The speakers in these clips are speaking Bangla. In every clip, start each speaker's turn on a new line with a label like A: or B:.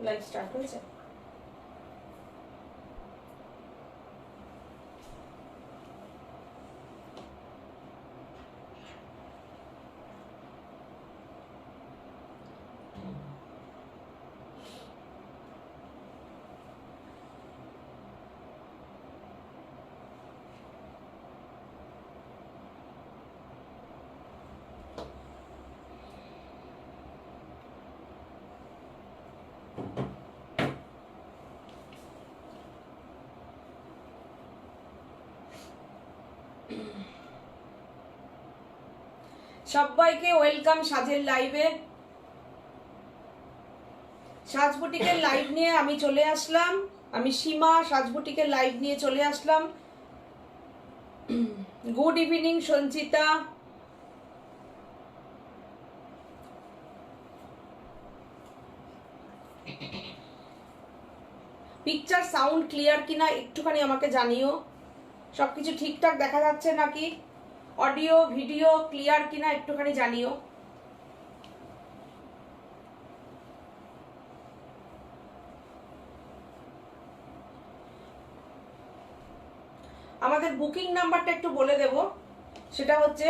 A: লাইভ স্টার্ট হয়েছে। সবাইকে ওয়েলকাম সাজের লাইভে। সাজ বুটিকের লাইভ নিয়ে আমি চলে আসলাম। আমি সীমা সাজ বুটিকের লাইভ নিয়ে চলে আসলাম। Good evening Sanchita. Picture sound clear কিনা একটুখানি আমাকে জানিও। সবকিছু ঠিকঠাক দেখা যাচ্ছে নাকি, অডিও ভিডিও ক্লিয়ার কিনা একটুখানি জানিও। আমাদের বুকিং নাম্বারটা একটু বলে দেব, সেটা হচ্ছে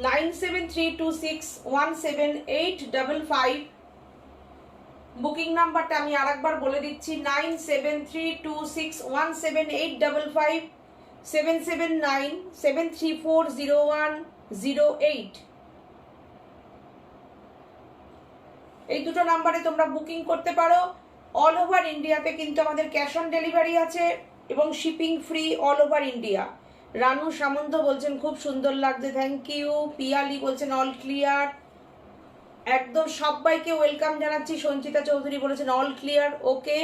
A: 9732617855। বুকিং নাম্বারটা আমি আরেকবার বলে দিচ্ছি, 9732617855, 7797340108। এই দুটো নাম্বারে তোমরা বুকিং করতে পারো। অল ওভার ইন্ডিয়াতে কিন্তু আমাদের ক্যাশ অন ডেলিভারি আছে এবং shipping free all over India. Ranu Samanta বলছেন খুব সুন্দর লাগছে, থ্যাংক ইউ। পিয়ালি বলছেন অল ক্লিয়ার। একদম সবাইকে ওয়েলকাম জানাচ্ছি। সঞ্চিতা চৌধুরী বলেছেন অল ক্লিয়ার, ওকে।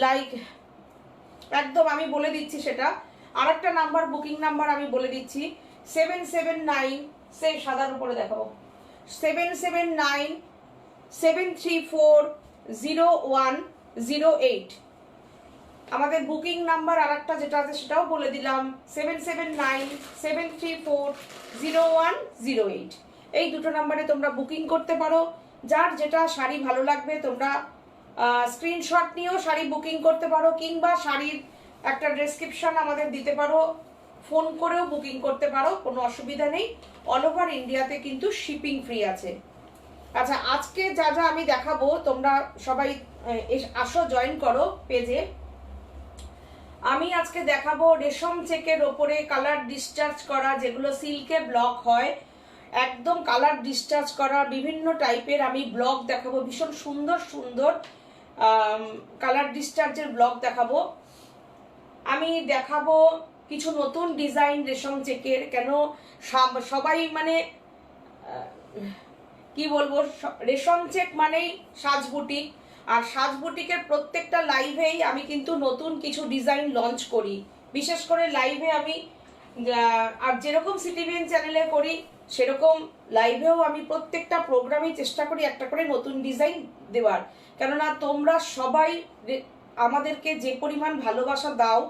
A: লাইক একদম আমি বলে দিচ্ছি সেটা। আর একটা নাম্বার, বুকিং নাম্বার আমি বলে দিচ্ছি, 779, সে সাদার উপরে দেখাবো, 7797340108। আমাদের বুকিং নাম্বার আর একটা যেটা আছে সেটাও বলে দিলাম, 7797340108। এই দুটো নাম্বারে তোমরা বুকিং করতে পারো। যার যেটা শাড়ি ভালো লাগবে তোমরা স্ক্রিনশট নিয়েও শাড়ি বুকিং করতে পারো, কিংবা শাড়ির একটা ডেসক্রিপশন আমাদের দিতে পারো, ফোন করেও বুকিং করতে পারো, কোনো অসুবিধা নেই। অল ওভার ইন্ডিয়াতে কিন্তু শিপিং ফ্রি আছে। আচ্ছা, আজকে যা যা আমি দেখাবো তোমরা সবাই আসো, জয়েন করো পেজে। আমি আজকে দেখাবো রেশম চেকের ওপরে কালার ডিসচার্জ করা, যেগুলো সিল্কে ব্লক হয়, একদম কালার ডিসচার্জ করা বিভিন্ন টাইপের আমি ব্লক দেখাবো। ভীষণ সুন্দর সুন্দর কালার ডিসচার্জের ব্লক দেখাবো। আমি দেখাবো কিছু নতুন ডিজাইন রেশম চেকের। কেন সবাই মানে কি বলবো, রেশম চেক মানেই সাজ বুটিক, আর সাজ বুটিকের প্রত্যেকটা লাইভেই আমি কিন্তু নতুন কিছু ডিজাইন লঞ্চ করি। বিশেষ করে লাইভে আমি, আর যেরকম সিটিভিএন চ্যানেলে করি সেরকম লাইভেও আমি প্রত্যেকটা প্রোগ্রামেই চেষ্টা করি একটা করে নতুন ডিজাইন দেওয়ার। কেননা তোমরা সবাই আমাদেরকে যে পরিমাণ ভালোবাসা দাও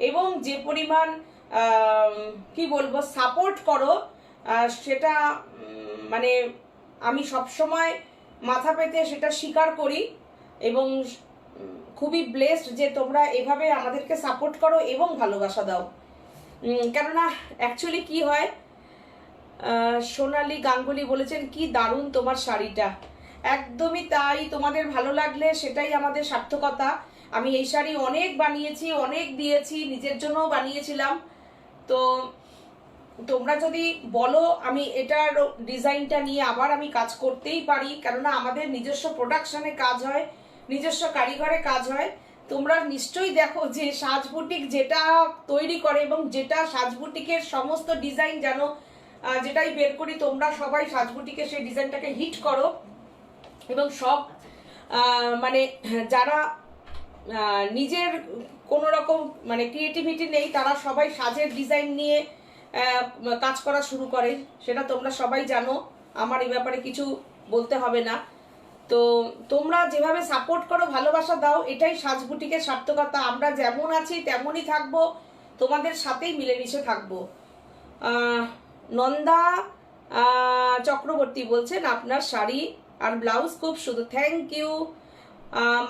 A: এবং যে পরিমাণ কি বলবো সাপোর্ট করো, সেটা মানে আমি সবসময় মাথা পেতে সেটা স্বীকার করি এবং খুবই ব্লেসড যে তোমরা এভাবে আমাদেরকে সাপোর্ট করো এবং ভালোবাসা দাও। কেননা অ্যাকচুয়ালি কি হয়, সোনালী গাঙ্গুলি বলেছেন কি দারুণ তোমার শাড়িটা। একদমই তাই, তোমাদের ভালো লাগলে সেটাই আমাদের সার্থকতা। আমি এই শাড়ি অনেক বানিয়েছি, অনেক দিয়েছি, নিজের জন্যও বানিয়েছিলাম। তো তোমরা যদি বলো আমি এটার ডিজাইনটা নিয়ে আবার আমি কাজ করতেই পারি, কেননা আমাদের নিজস্ব প্রোডাকশনে কাজ হয়, নিজস্ব কারিগরে কাজ হয়। তোমরা নিশ্চয়ই দেখো যে সাজ বুটিক যেটা তৈরি করে এবং যেটা সাজ বুটিকের সমস্ত ডিজাইন যেন যেটাই বের করি, তোমরা সবাই সাজ বুটিকে সেই ডিজাইনটাকে হিট করো এবং সব মানে যারা নিজের কোনো রকম মানে ক্রিয়েটিভিটি নেই তারা সবাই সাজের ডিজাইন নিয়ে কাজ করা শুরু করে, সেটা তোমরা সবাই জানো, আমার এই ব্যাপারে কিছু বলতে হবে না। তো তোমরা যেভাবে সাপোর্ট করো, ভালোবাসা দাও, এটাই সাজ বুটিকের সার্থকতা। আমরা যেমন আছি তেমনই থাকবো, তোমাদের সাথেই মিলেমিশে থাকবো। নন্দা চক্রবর্তী বলছেন আপনার শাড়ি আর ব্লাউজ খুব সুন্দর, থ্যাংক ইউ।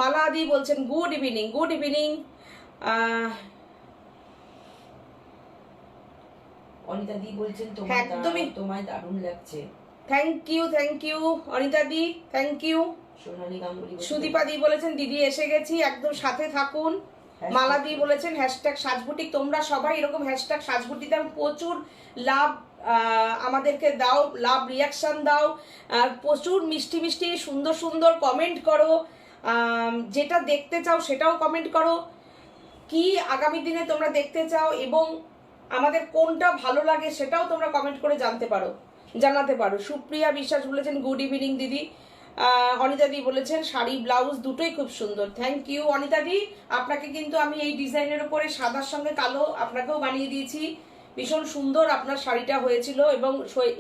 A: মালাদি বলছেন good evening, good evening.
B: Anita di বলছেন তোমায় দারুণ লাগছে,
A: thank you, thank you Anita di, thank you.
B: Sonali Ganguly
A: Sudipa di বলেছেন দিদি এসে গেছি, একদম সাথে থাকুন। মালা দি বলেছেন হ্যাশট্যাগ সাজবুটিক, তোমরা সবাই এরকম হ্যাশট্যাগ সাজবুটিতে প্রচুর লাভ আমাদেরকে দাও, লাভ রিয়াকশন দাও, আর প্রচুর মিষ্টি মিষ্টি সুন্দর সুন্দর কমেন্ট করো, যেটা দেখতে চাও সেটাও কমেন্ট করো, কি আগামী দিনে তোমরা দেখতে চাও এবং আমাদের কোনটা ভালো লাগে সেটাও তোমরা কমেন্ট করে জানাতে পারো। সুপ্রিয়া বিশ্বাস বলেছেন গুড ইভিনিং দিদি। অনিতা দি বলেছেন শাড়ি ব্লাউজ দুটোই খুব সুন্দর, থ্যাংক ইউ অনিতা দি। আপনাকে কিন্তু আমি এই ডিজাইনের উপরে সাদার সঙ্গে কালো আপনাকেও বানিয়ে দিয়েছি, ভীষণ সুন্দর আপনার শাড়িটা হয়েছিল এবং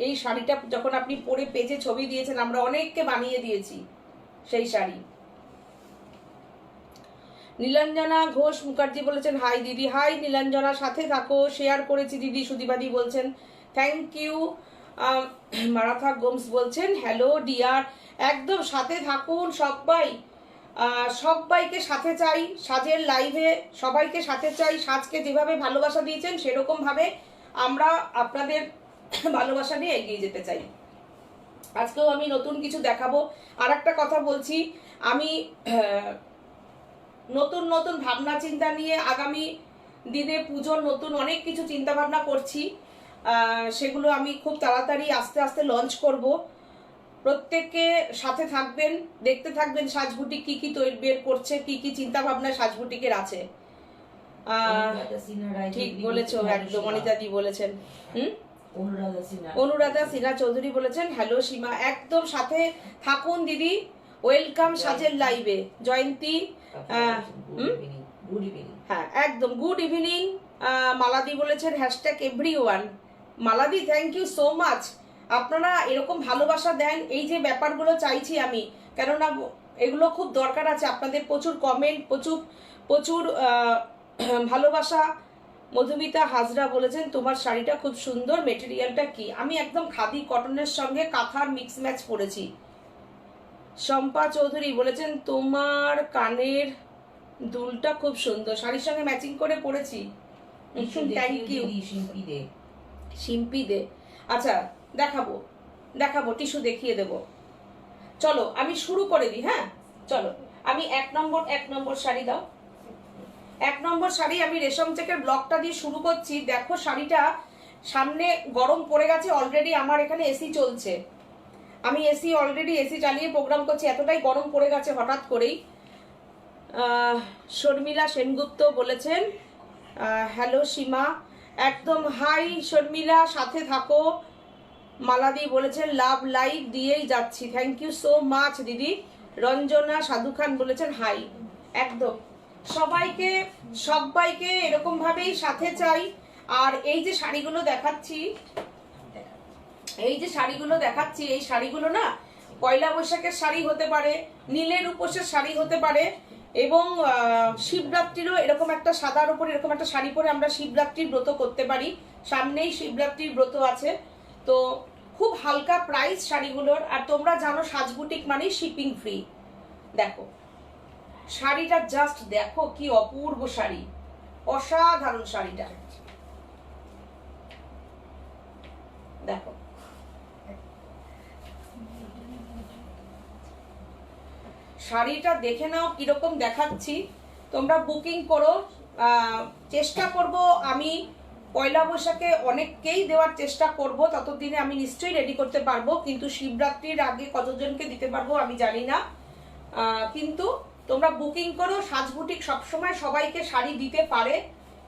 A: এই শাড়িটা যখন আপনি পরে পেজে ছবি দিয়েছেন আমরা অনেককে বানিয়ে দিয়েছি সেই শাড়ি। নীলাঞ্জনা ঘোষ মুখার্জি বলেছেন হাই দিদি, হাই নীলাঞ্জনা, সাথে থাকো, শেয়ার করেছি দিদি। সুদীপাদি বলছেন থ্যাংক ইউ। মারাথা গোমস বলছেন হ্যালো ডিয়ার, একদম সাথে থাকুন সবাই, সবাইকে সাথে চাই সাজের লাইভে, সবাইকে সাথে চাই। সাজকে যেভাবে ভালোবাসা দিয়েছেন সেরকম ভাবে আমরা আপনাদের ভালোবাসা নিয়ে এগিয়ে যেতে চাই। আজকেও আমি নতুন কিছু দেখাবো। আর একটা কথা বলছি, আমি নতুন নতুন ভাবনা চিন্তা নিয়ে আগামী দিনে পুজোর নতুন অনেক কিছু চিন্তা ভাবনা করছি, সেগুলো আমি খুব তাড়াতাড়ি আস্তে আস্তে লঞ্চ করব। প্রত্যেককে সাথে থাকবেন, দেখতে থাকবেন সাজবুটিক কি কি তৈরি বের করছে, কি কি চিন্তা ভাবনা সাজবুটিকের আছে। ঠিক বলেছো একদম, অনিতাদি বলেছেন। অনুরাধা সিনহা চৌধুরী বলেছেন হ্যালো সীমা, একদম সাথে থাকুন দিদি, ওয়েলকাম সাজের লাইভে। জয়ন্তী হ্যাঁ একদম গুড ইভিনিং। মালাদি বলেছেন hashtag everyone. Maladi thank you so much, আপনারা এরকম ভালোবাসা দেন, এই যে ব্যাপারগুলো চাইছি আমি, কেননা এগুলো খুব দরকার আছে আপনাদের, প্রচুর কমেন্ট, প্রচুর ভালোবাসা। মধুমিতা হাজরা বলেছেন তোমার শাড়িটা খুব সুন্দর, মেটেরিয়ালটা কি? আমি একদম খাদি কটনের সঙ্গে কাঁথার মিক্স ম্যাচ পরেছি। শম্পা চৌধুরী বলেছেন তোমার কানের দুলটা খুব সুন্দর, শাড়ির সঙ্গে ম্যাচিং করে পরেছি, থ্যাংক ইউ। শিম্পি দে, আচ্ছা দেখাবো টিস্যু দেখিয়ে দেব। চলো আমি শুরু করে দিই, হ্যাঁ চলো আমি এক নম্বর শাড়ি দাও। 1 নম্বর শাড়ি আমি রেশম চেকের ব্লকটা দিয়ে শুরু করছি। দেখো শাড়িটা সামনে গরম পড়ে গেছে অলরেডি, আমার এখানে এসি চলছে, আমি অলরেডি এসি চালিয়ে প্রোগ্রাম করছি, এতটাই গরম পড়ে গেছে হঠাৎ করেই। শর্মিলা সেনগুপ্ত বলেছেন হ্যালো সীমা, একদম হাই শর্মিলা, সাথে থাকো। মালাদি বলেছেন লাভ লাইভ দিয়েই যাচ্ছি, থ্যাংক ইউ সো মাচ দিদি। রঞ্জনা সাধু খান বলেছেন হাই, একদম সবাইকে এরকম ভাবেই সাথে চাই। আর এই যে শাড়িগুলো দেখাচ্ছি, এই শাড়িগুলো না পয়লা বৈশাখের শাড়ি হতে পারে, নীলের উপোসের শাড়ি হতে পারে, এবং শিবরাত্রিরও এরকম একটা সাদার উপর এরকম একটা শাড়ি পরে আমরা শিবরাত্রির ব্রত করতে পারি, সামনেই শিবরাত্রির ব্রত আছে। তো খুব হালকা প্রাইস শাড়িগুলোর, আর তোমরা জানো সাজবুটিক মানে শিপিং ফ্রি। দেখো শাড়িটা জাস্ট দেখো কি অপূর্ব শাড়ি, অসাধারণ শাড়িটা, দেখো শাড়িটা দেখে নাও কিরকম দেখাচ্ছি। তোমরা বুকিং করো, চেষ্টা করব আমি পয়লা বৈশাখে অনেককেই দেওয়ার চেষ্টা করব, ততদিনে আমি নিশ্চয়ই রেডি করতে পারবো, কিন্তু শিবরাত্রির আগে কতজনকে দিতে পারবো আমি জানি না। কিন্তু তোমরা বুকিং করো, সাজবুটিক সবসময় সবাইকে শাড়ি দিতে পারে,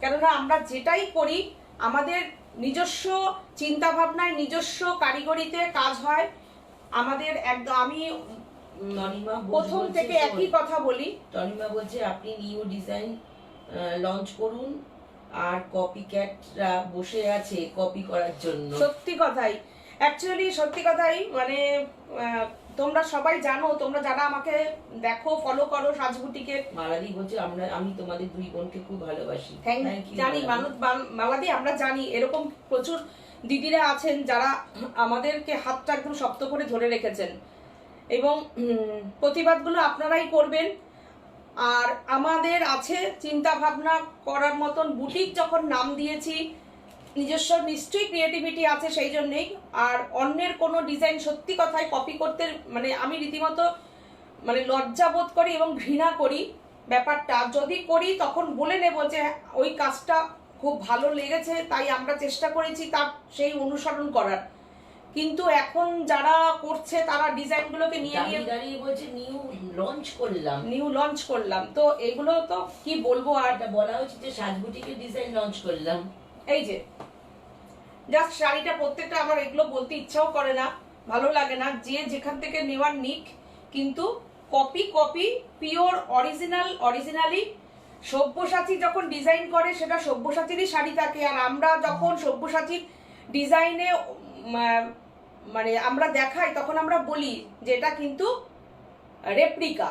A: কেননা আমরা যেটাই করি আমাদের নিজস্ব চিন্তা ভাবনায় নিজস্ব কারিগরিতে কাজ হয় আমাদের। একদম আমি প্রথম থেকে একই কথা বলি।
B: তনিমা বলছে আপনি নিউ ডিজাইন লঞ্চ করুন, আর কপি ক্যাটরা বসে আছে কপি করার জন্য।
A: সত্যি কথাই, মানে তোমরা সবাই জানো, তোমরা যারা আমাকে দেখো ফলো করো সাজবুটিকের।
B: মালাদি বলছে আমি তোমাদের দুই বোনকে খুব ভালোবাসি।
A: জানি মালাদি, আমরা জানি এরকম প্রচুর দিদিরা আছেন যারা আমাদেরকে হাতটা একদম শক্ত করে ধরে রেখেছেন, এবং প্রতিবাদগুলো আপনারাই করবেন। আর আমাদের আছে চিন্তা ভাবনা করার মতন, বুটিক যখন নাম দিয়েছি নিজস্ব নিশ্চয়ই ক্রিয়েটিভিটি আছে সেই জন্যেই। আর অন্যের কোনো ডিজাইন সত্যি কথায় কপি করতে মানে আমি রীতিমতো মানে লজ্জা বোধ করি এবং ঘৃণা করি ব্যাপারটা। যদি করি তখন বলে নেব যে ওই কাজটা খুব ভালো লেগেছে তাই আমরা চেষ্টা করেছি তার সেই অনুসরণ করার। কিন্তু এখন যারা করছে তারা ডিজাইনগুলোকে নিয়ে নিয়ে
B: দাঁড়িয়ে বলছে নিউ
A: লঞ্চ করলাম, তো এগুলো তো কি বলবো। আর
B: এটা বলা উচিত যে সাজবুটিকে ডিজাইন লঞ্চ করলাম।
A: এই যে জাস্ট শাড়িটা প্রত্যেকটা আমার এগুলো বলতে ইচ্ছাও করে না, ভালো লাগে না, যে যেখান থেকে নেওয়ার নিক, কিন্তু কপি পিওর অরিজিনালি সব্যসাচী যখন ডিজাইন করে সেটা সব্যসাচীরই শাড়ি থাকে। আর আমরা যখন সব্যসাচীর ডিজাইনে মানে আমরা দেখাই তখন আমরা বলি যে এটা কিন্তু রেপ্লিকা,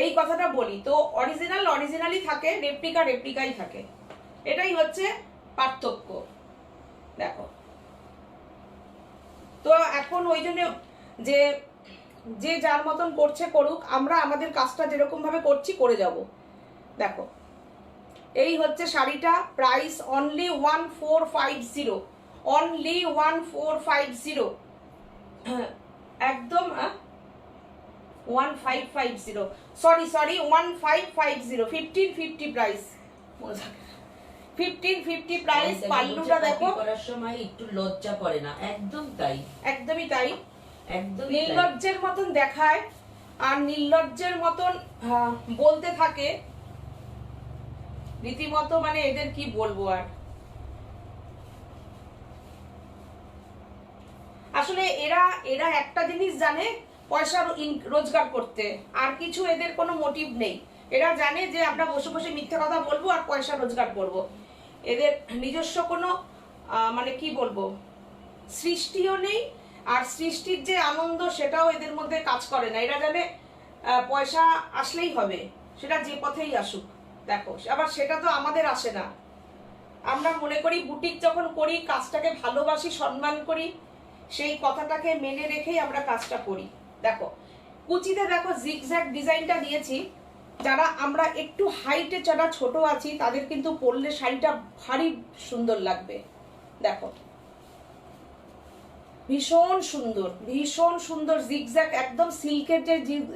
A: এই কথাটা বলি। তো অরিজিনালি থাকে, রেপ্লিকাই থাকে, এটাই হচ্ছে পার্থক্য। দেখো তো এখন ওই জন্য যে যে যার মতন করছে করুক, আমরা আমাদের কাজটা যেরকম ভাবে করছি করে যাব। দেখো এই হচ্ছে শাড়িটা, প্রাইস অনলি 1450, অনলি 1450, একদম 1550, সরি 1550, 1550 প্রাইস, 1550 প্রাইস। পাল্লুটা দেখো
B: করার সময় একটু লজ্জা করে না, একদম তাই,
A: একদমই তাই,
B: একদম
A: নির্লজ্জের মতন দেখায় আর নির্লজ্জের মতন বলতে থাকে রীতিমতো, মানে এদের কি বলবো। আর আসলে এরা একটা জিনিস জানে, পয়সা রোজগার করতে, আর কিছু এদের কোনো মোটিভ নেই। এরা জানে যে আমরা বসে বসে মিথ্যে কথা বলবো আর পয়সা রোজগার করব। এদের নিজস্ব কোনো মানে কি বলবো সৃষ্টিও নেই, আর সৃষ্টির যে আনন্দ সেটাও এদের মধ্যে কাজ করে না। এরা জানে পয়সা আসলেই হবে, সেটা যে পথেই আসুক। দেখো আবার সেটা তো আমাদের আসে না। আমরা মনে করি বুটিক যখন করি কাজটাকে ভালোবাসি, সম্মান করি, সেই কথাটাকে মেনে রেখেই আমরা কাজটা করি। দেখো কুচিতে দেখো জিগজ্যাগ ডিজাইনটা দিয়েছি, যারা আমরা একটু হাইটে যারা ছোট আছি তাদের কিন্তু পরলে শাড়িটা ভারী সুন্দর লাগবে। দেখো ভীষণ সুন্দর জিগজ্যাগ, একদম সিল্কের যে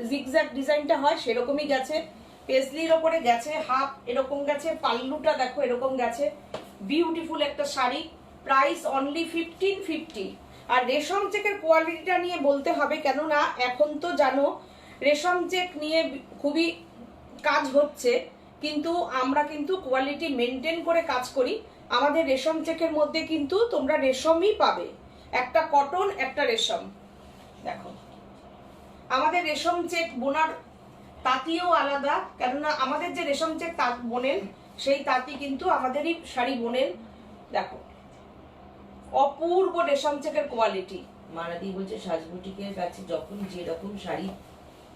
A: জিগজ্যাগ ডিজাইনটা হয় সেরকমই গেছে, পেজলির ওপরে গেছে, হাফ এরকম গেছে, পাল্লুটা দেখো এরকম গেছে, বিউটিফুল একটা শাড়ি। Price only 1550। আর রেশম চেকের কোয়ালিটিটা নিয়ে বলতে হবে, কেননা এখন তো জানো রেশম চেক নিয়ে খুবই কাজ হচ্ছে, কিন্তু আমরা কিন্তু কোয়ালিটি মেনটেন করে কাজ করি। আমাদের রেশম চেকের মধ্যে কিন্তু তোমরা রেশমই পাবে, একটা কটন একটা রেশম। দেখো আমাদের রেশম চেক বোনার তাঁতিও আলাদা, কেননা আমাদের যে রেশম চেক তাঁত বোনেন সেই তাঁতি কিন্তু আমাদেরই শাড়ি বোনেন। দেখো অপূর্ব রেশম চেকের কোয়ালিটি।
B: মারাদি বলছে সাজবুটিকের কাছে যখন যেরকম শাড়ি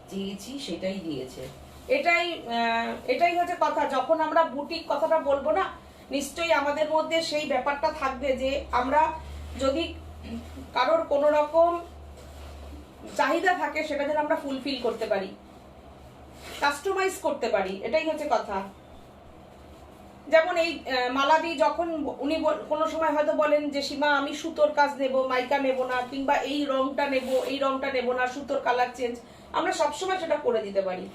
B: চেয়েছি সেটাই দিয়েছে।
A: এটাই হচ্ছে কথা। যখন আমরা বুটিক কথাটা বলবো না, নিশ্চয়ই আমাদের মধ্যে সেই ব্যাপারটা থাকবে যে আমরা যদি কারোর কোনো রকম চাহিদা থাকে সেটা যেন আমরা ফুলফিল করতে পারি, কাস্টমাইজ করতে পারি, এটাই হচ্ছে কথা। যেমন এই মালাদি যখন উনি কোনো সময় হয়তো বলেন যে সীমা আমি সুতোর কাজ নেব, মাইকা নেব না, কিংবা এই রংটা নেব না, সুতোর কালার চেঞ্জ, আমরা সবসময় সেটা করে দিতে পারি।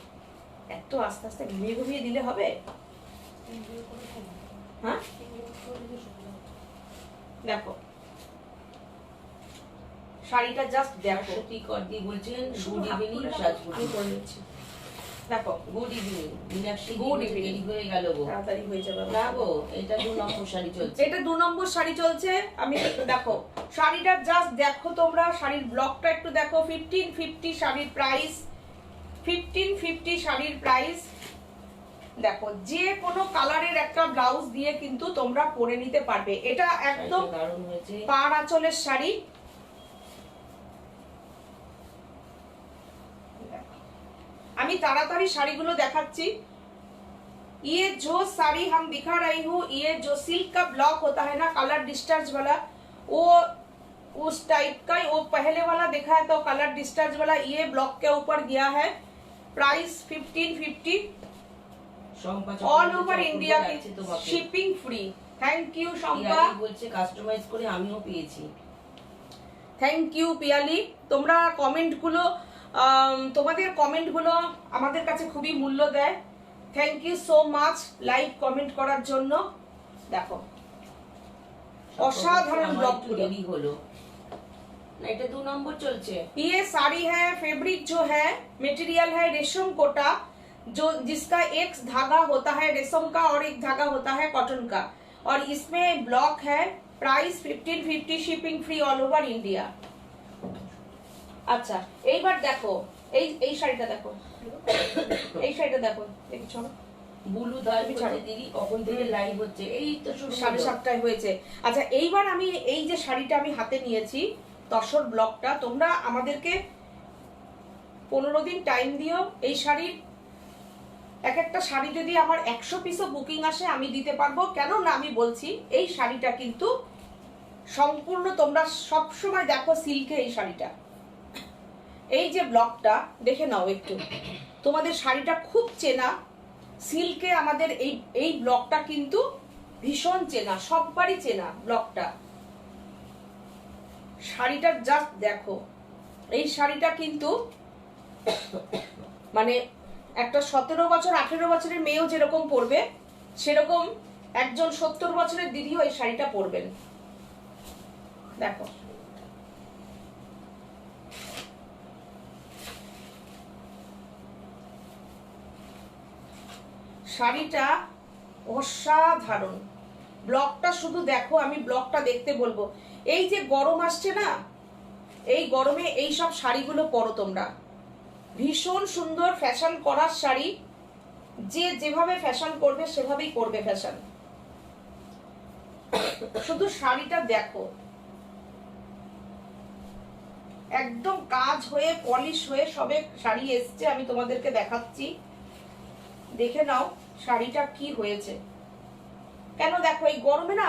A: এত আস্তে আস্তে ঘুমিয়ে দিলে হবে? হ্যাঁ দেখো শাড়িটা জাস্ট দেখো।
B: করদি বলছেন গুড ইভিনিং সাজবুটি
A: করে নিচ্ছি। দেখো
B: good evening Meenakshi,
A: good evening
B: হয়ে গেল গো,
A: তাড়াতাড়ি হয়ে যাবে
B: না গো। এটা 2 নম্বর শাড়ি চলছে,
A: এটা 2 নম্বর শাড়ি চলছে। আমি দেখো শাড়িটা জাস্ট দেখো, তোমরা শাড়ির ব্লকটা একটু দেখো। 1550 শাড়ির প্রাইস, 1550 শাড়ির প্রাইস। দেখো যে কোনো কালারের একটা ব্লাউজ দিয়ে কিন্তু তোমরা পরে নিতে পারবে। এটা একদম
B: দারুণ হয়েছে,
A: পাড় আঁচলের শাড়ি। আমি তাড়াতাড়ি শাড়িগুলো দেখাচ্ছি। ये जो साड़ी हम दिखा रही हूँ, ये जो सिल्क का ब्लॉक होता है ना, कलर डिस्चार्ज वाला, वो उस टाइप का वो पहले वाला देखा है तो कलर डिस्चार्ज वाला, ये ब्लॉक के ऊपर गया है। प्राइस 1550 ऑल ओवर इंडिया की shipping free. Thank you Shampa,
B: বলছে কাস্টমাইজ করে আমিও পেয়েছি।
A: Thank you Piyali. তোমরা কমেন্টগুলো, তোমাদের কমেন্টগুলো আমাদের কাছে খুবই মূল্য দেয়। Thank you so much like comment করার জন্য। দেখো অসাধারণ ব্লগগুলো
B: হলো না, এটা 2 নম্বর চলছে।
A: ये साड़ी है, फैब्रिक जो है मटेरियल है रेशम कोटा, जो जिसका एक धागा होता है रेशम का और एक धागा होता है कॉटन का, और इसमें ब्लॉक है। Price 1550 shipping free all over India. আচ্ছা এইবার দেখো এই শাড়িটা দেখো, এই শাড়িটা দেখো, দেখছো না
B: বুলু দাল বিছানে দিদি কখন থেকে লাইভ হচ্ছে? এই তো শুরু
A: 7:30 হয়েছে। আচ্ছা এইবার আমি এই যে শাড়িটা আমি হাতে নিয়েছি তসর ব্লকটা, তোমরা আমাদেরকে 15 দিন টাইম দিও। এই শাড়ির এক একটা শাড়ি যদি আমার 100 পিসও বুকিং আসে আমি দিতে পারবো। কেন না আমি বলছি এই শাড়িটা কিন্তু সম্পূর্ণ, তোমরা সব সময় দেখো সিল্কে এই শাড়িটা, এই যে ব্লকটা দেখে নাও একটু, তোমাদের শাড়িটা খুব চেনা সিল্কে। আমাদের এই ব্লকটা কিন্তু ভীষণ চেনা, সববারই চেনা ব্লকটা। শাড়িটা জাস্ট দেখো, এই শাড়িটা কিন্তু মানে একটা 17 বছর 18 বছরের মেয়েও যেরকম পরবে সেরকম একজন 70 বছরের দিদিও এই শাড়িটা পরবেন। দেখো শাড়িটা অসাধারণ। ব্লকটা শুধু দেখো, আমি ব্লকটা দেখতে বলবো। এই যে গরম আসছে না, এই গরমে এই সব শাড়িগুলো পরো তোমরা, ভীষণ সুন্দর ফ্যাশন করার শাড়ি। যে যেভাবে ফ্যাশন করবে সেভাবেই করবে ফ্যাশন। শুধু শাড়িটা দেখো, একদম কাজ হয়ে পলিশ হয়ে সবে শাড়ি এসছে, আমি তোমাদেরকে দেখাচ্ছি, দেখে নাও শাড়িটা কি হয়েছে। কেন দেখো এই গরমে না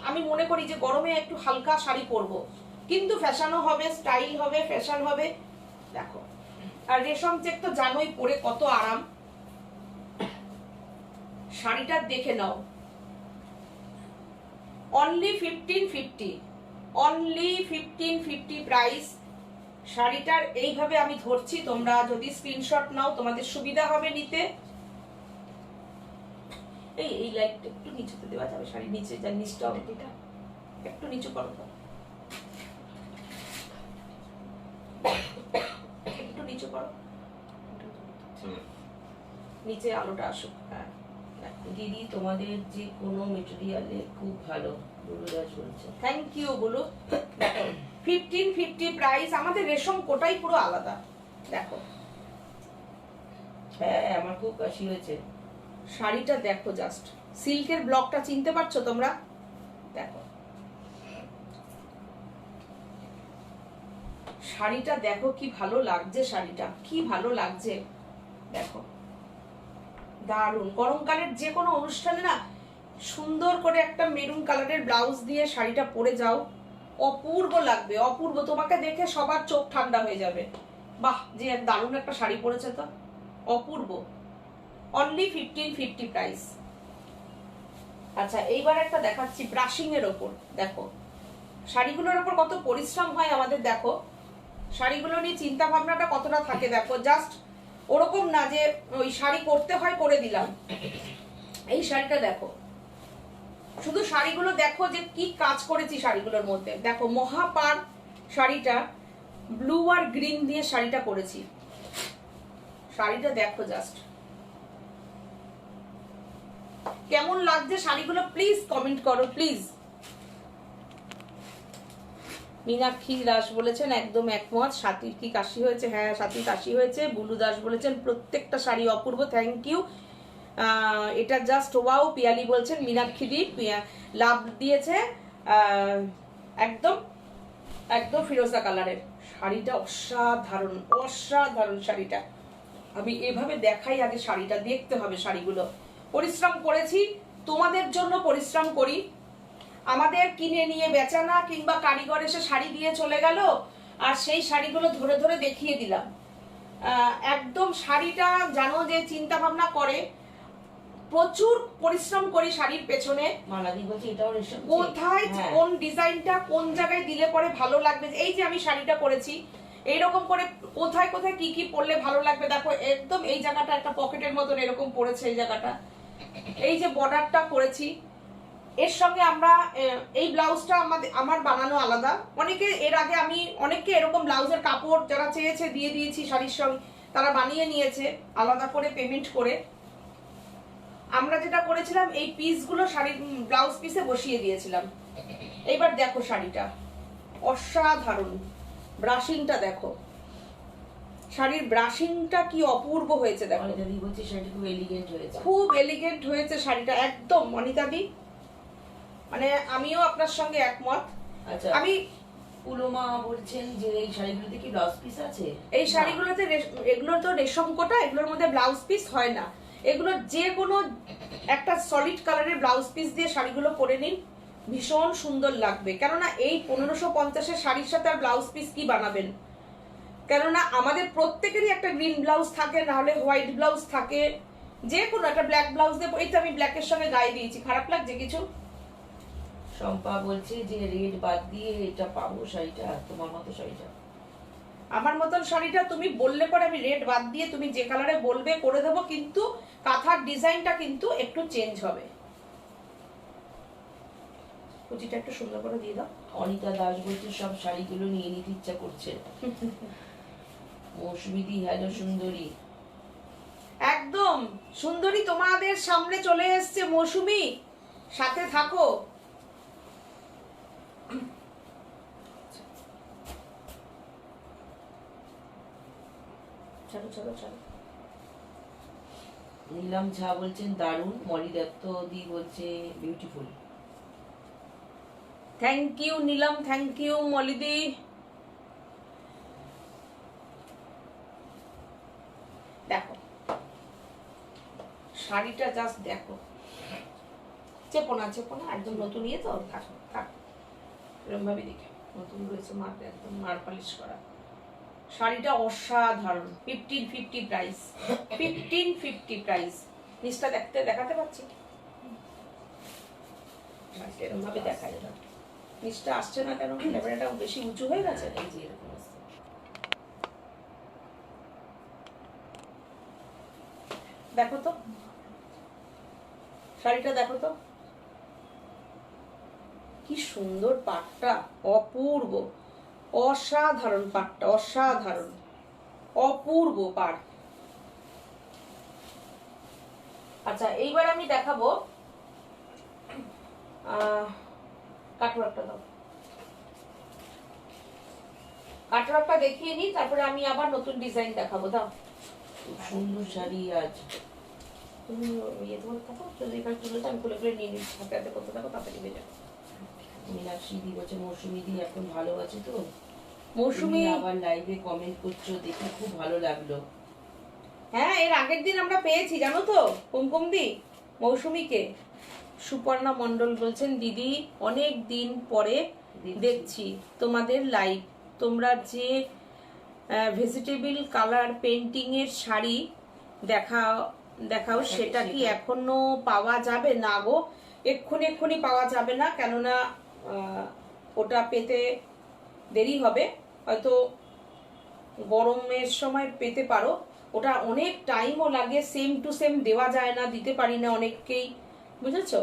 A: আমি মনে করি যে গরমে একটু হালকা শাড়ি পরবো, কিন্তু ফ্যাশনও হবে, স্টাইল হবে, ফ্যাশন হবে। দেখো আর রেশম চেক তো জানোই পরে কত আরাম। শাড়িটা দেখে নাও, অনলি 1550, অনলি 1550 প্রাইস। শাড়িটার এইভাবে আমি ধরছি, তোমরা যদি স্ক্রিনশট নাও তোমাদের সুবিধা হবে নিতে। এই লাইটটা একটু নিচুতে দেওয়া যাবে, শাড়ি নিচে যা নিচটা অবধিটা একটু নিচু করো তো, একটু নিচু করো, নিচে আলোটা আসুক। হ্যাঁ
B: দিদি তোমাদের যে কোনো মেটেরিয়ালে খুব ভালো, বুলুদাস বলছে।
A: থ্যাংক ইউ বলু। দেখো 1550 প্রাইস। আমাদের রেশম কোটাই পুরো আলাদা। দেখো
B: হ্যাঁ আমার খুব কাশি হয়েছে।
A: শাড়িটা দেখো, জাস্ট সিল্কের ব্লকটা চিনতে পারছো তোমরা? দেখো শাড়িটা দেখো কি ভালো লাগছে, শাড়িটা কি ভালো লাগছে। দেখো দারুণ। গরমকালের যে কোনো অনুষ্ঠানে না সুন্দর করে একটা মেরুন কালারের ব্লাউজ দিয়ে শাড়িটা পরে যাও, অপূর্ব লাগবে, অপূর্ব। তোমাকে দেখে সবার চোখ ঠান্ডা হয়ে যাবে, বাহ যে দারুণ একটা শাড়ি পরেছে, তো অপূর্ব। Only 1550 price. আচ্ছা এইবার একটা দেখাচ্ছি ব্রাশিং এর ওপর। দেখো শাড়িগুলোর ওপর কত পরিশ্রম হয় আমাদের। দেখো শাড়িগুলো নিয়ে চিন্তা ভাবনাটা কতটা থাকে। দেখো জাস্ট ওরকম না যে ওই শাড়ি করতে হয় করে দিলাম। এই শাড়িটা দেখো, শুধু শাড়িগুলো দেখো যে কি কাজ করেছি শাড়িগুলোর মধ্যে। দেখো মহাপার শাড়িটা ব্লু আর গ্রিন দিয়ে শাড়িটা করেছি। শাড়িটা দেখো জাস্ট কেমন লাগছে শাড়িগুলো, প্লিজ কমেন্ট করো প্লিজ। মীনাক্ষী দাস বলেছেন একদম একমত। সাথীর কি কাশি হয়েছে? হ্যাঁ সাথীর কাশি হয়েছে। বুলু দাস বলেছেন প্রত্যেকটা শাড়ি অপূর্ব, থ্যাংক ইউ। এটা জাস্ট ওয়াও। পিয়ালি বলছেন মীনাক্ষী দি লাভ দিয়েছে, একদম একদম ফিরোজা কালারের শাড়িটা অসাধারণ, অসাধারণ শাড়িটা। আমি এভাবে দেখাই, আগে শাড়িটা দেখতে হবে। শাড়িগুলো পরিশ্রম করেছি, তোমাদের জন্য পরিশ্রম করি। আমাদের কিনে নিয়ে বেচানা কিংবা কারিগর এসে শাড়ি দিয়ে চলে গেল, আর সেই শাড়িগুলো ধরে ধরে দেখিয়ে দিলাম। একদম শাড়িটা জানো যে চিন্তা ভাবনা করে, প্রচুর পরিশ্রম করি শাড়ির পেছনে।
B: মালাদি বলছে এটাও রেশম,
A: কোথায় কোন ডিজাইনটা কোন জায়গায় দিলে পরে ভালো লাগবে। এই যে আমি শাড়িটা করেছি এইরকম করে, কোথায় কোথায় কি কি পরলে ভালো লাগবে দেখো। একদম এই জায়গাটা একটা পকেটের মতন এরকম পড়েছে, এই জায়গাটা, এই যে বর্ডারটা করেছি এর সঙ্গে আমরা এই ব্লাউজটা আমার বানানো আলাদা। অনেকে এর আগে আমি অনেককে এরকম ব্লাউজের কাপড় যারা চেয়েছে দিয়ে দিয়েছি শাড়ির সঙ্গে, তারা বানিয়ে নিয়েছে আলাদা করে পেমেন্ট করে। আমরা যেটা করেছিলাম এই পিসগুলো শাড়ির ব্লাউজ পিসে বসিয়ে দিয়েছিলাম। এইবার দেখো শাড়িটা অসাধারণ, ব্রাশিংটা দেখো, শাড়ির ব্রাশিংটা কি অপূর্ব হয়েছে দেখো।
B: অনিতাদি বলছে শাড়িটা খুব এলিগেন্ট হয়েছে,
A: খুব এলিগেন্ট হয়েছে শাড়িটা একদম অনিতাদি, মানে আমিও আপনার সঙ্গে একমত।
B: আচ্ছা,
A: আমি
B: পুলোমা বলছেন যে এই শাড়িগুলোতে কি ব্লাউজ পিস আছে?
A: এই শাড়িগুলোতে এগুলো তো রেশম কোটা, এগুলোর মধ্যে ব্লাউজ পিস হয় না। এগুলো যে কোনো একটা সলিড কালারের ব্লাউজ পিস দিয়ে শাড়িগুলো পরে নিন, ভীষণ সুন্দর লাগবে। কেননা এই 1550-এর শাড়ির সাথে আর ব্লাউজ পিস কি বানাবেন, কেননা আমাদের প্রত্যেকেরই একটা গ্রিন ব্লাউজ থাকে, না হলে হোয়াইট ব্লাউজ থাকে, যে কোনো একটা ব্ল্যাক ব্লাউজ দিয়ে। এই তো আমি ব্ল্যাকের সঙ্গে গায়ে দিয়েছি, খারাপ লাগছে কিছু?
B: শম্পা বলছে যে রেড বাদ দিয়ে এটা পাবো শাড়িটা, তোমার মতো শাড়িটা।
A: আমার মতন শাড়িটা তুমি বললে পরে আমি রেড বাদ দিয়ে তুমি যে কালারে বলবে করে দেবো, কিন্তু কাঁথার ডিজাইনটা কিন্তু একটু চেঞ্জ হবে। কুচিটা একটু সুন্দর করে দিয়ে দাও।
B: অনিতা দাস বলছে সব শাড়িগুলো নিয়ে নিতে ইচ্ছা করছে। মৌসুমিদি হ্যালো সুন্দরী,
A: একদম সুন্দরী তোমাদের সামনে চলে এসছে মৌসুমি, সাথে থাকো। চলো চলো চলো।
B: নীলাম ঝা বলছেন দারুণ, মলি দত্ত দি বলছে beautiful.
A: Thank you Neelam, thank you Molidi. দেখো শাড়িটা জাস্ট দেখো, চেপো না চেপো না, একদম নতুন ইয়ে তো, থাকো থাক এরকম ভাবে দেখে নতুন রয়েছে, মার একদম মার পালিশ করা। শাড়িটা অসাধারণ, 1550 প্রাইস, 1550 প্রাইস। নিচটা দেখাতে পারছি, এরকম ভাবে দেখাই। নিচটা আসছে না কেন, ক্যামেরাটা বেশি উঁচু হয়ে গেছে।
B: এই যে এরকম আছে।
A: দেখো তো শাড়িটা, দেখো তো কি সুন্দর পাটটা, অপূর্ব, অসাধারণ পাটটা, অসাধারণ, অপূর্ব পাট। আচ্ছা এইবার আমি দেখাবো কাটওয়ার্কটা দাও, কাটওয়ার্কটা দেখিয়ে নি, তারপরে আমি আবার নতুন ডিজাইন দেখাবো। দাও,
B: খুব সুন্দর শাড়ি আজ।
A: তুমি ইয়ে তোমার থাকো, যদি এখানে তুলে আমি খুলে খুলে নিয়ে নিচ্ছি, হাতে হাতে করতে থাকো, তাড়াতাড়ি বেজে।
B: মীনাক্ষী দি বলছে মৌসুমি দি এখন ভালো আছে তো?
A: মৌসুমি
B: আবার লাইভে কমেন্ট করছো, দেখে খুব ভালো লাগলো।
A: হ্যাঁ, এর আগের দিন আমরা পেয়েছি জানো তো কুমকুম দি মৌসুমীকে। সুপর্ণা মণ্ডল বলছেন দিদি অনেক দিন পরে দেখছি তোমাদের লাইভ, তোমরা যে ভেজিটেবল কালার পেন্টিং এর শাড়ি দেখাও সেটা কি এখনো পাওয়া যাবে? না গো, এক্ষুনি পাওয়া যাবে না, কেননা ওটা পেতে দেরি হবে, হয়তো গরমের সময় পেতে পারো। ওটা অনেক টাইমও লাগে, সেম টু সেম দেওয়া যায় না, দিতে পারি না অনেককেই, বুঝেছো?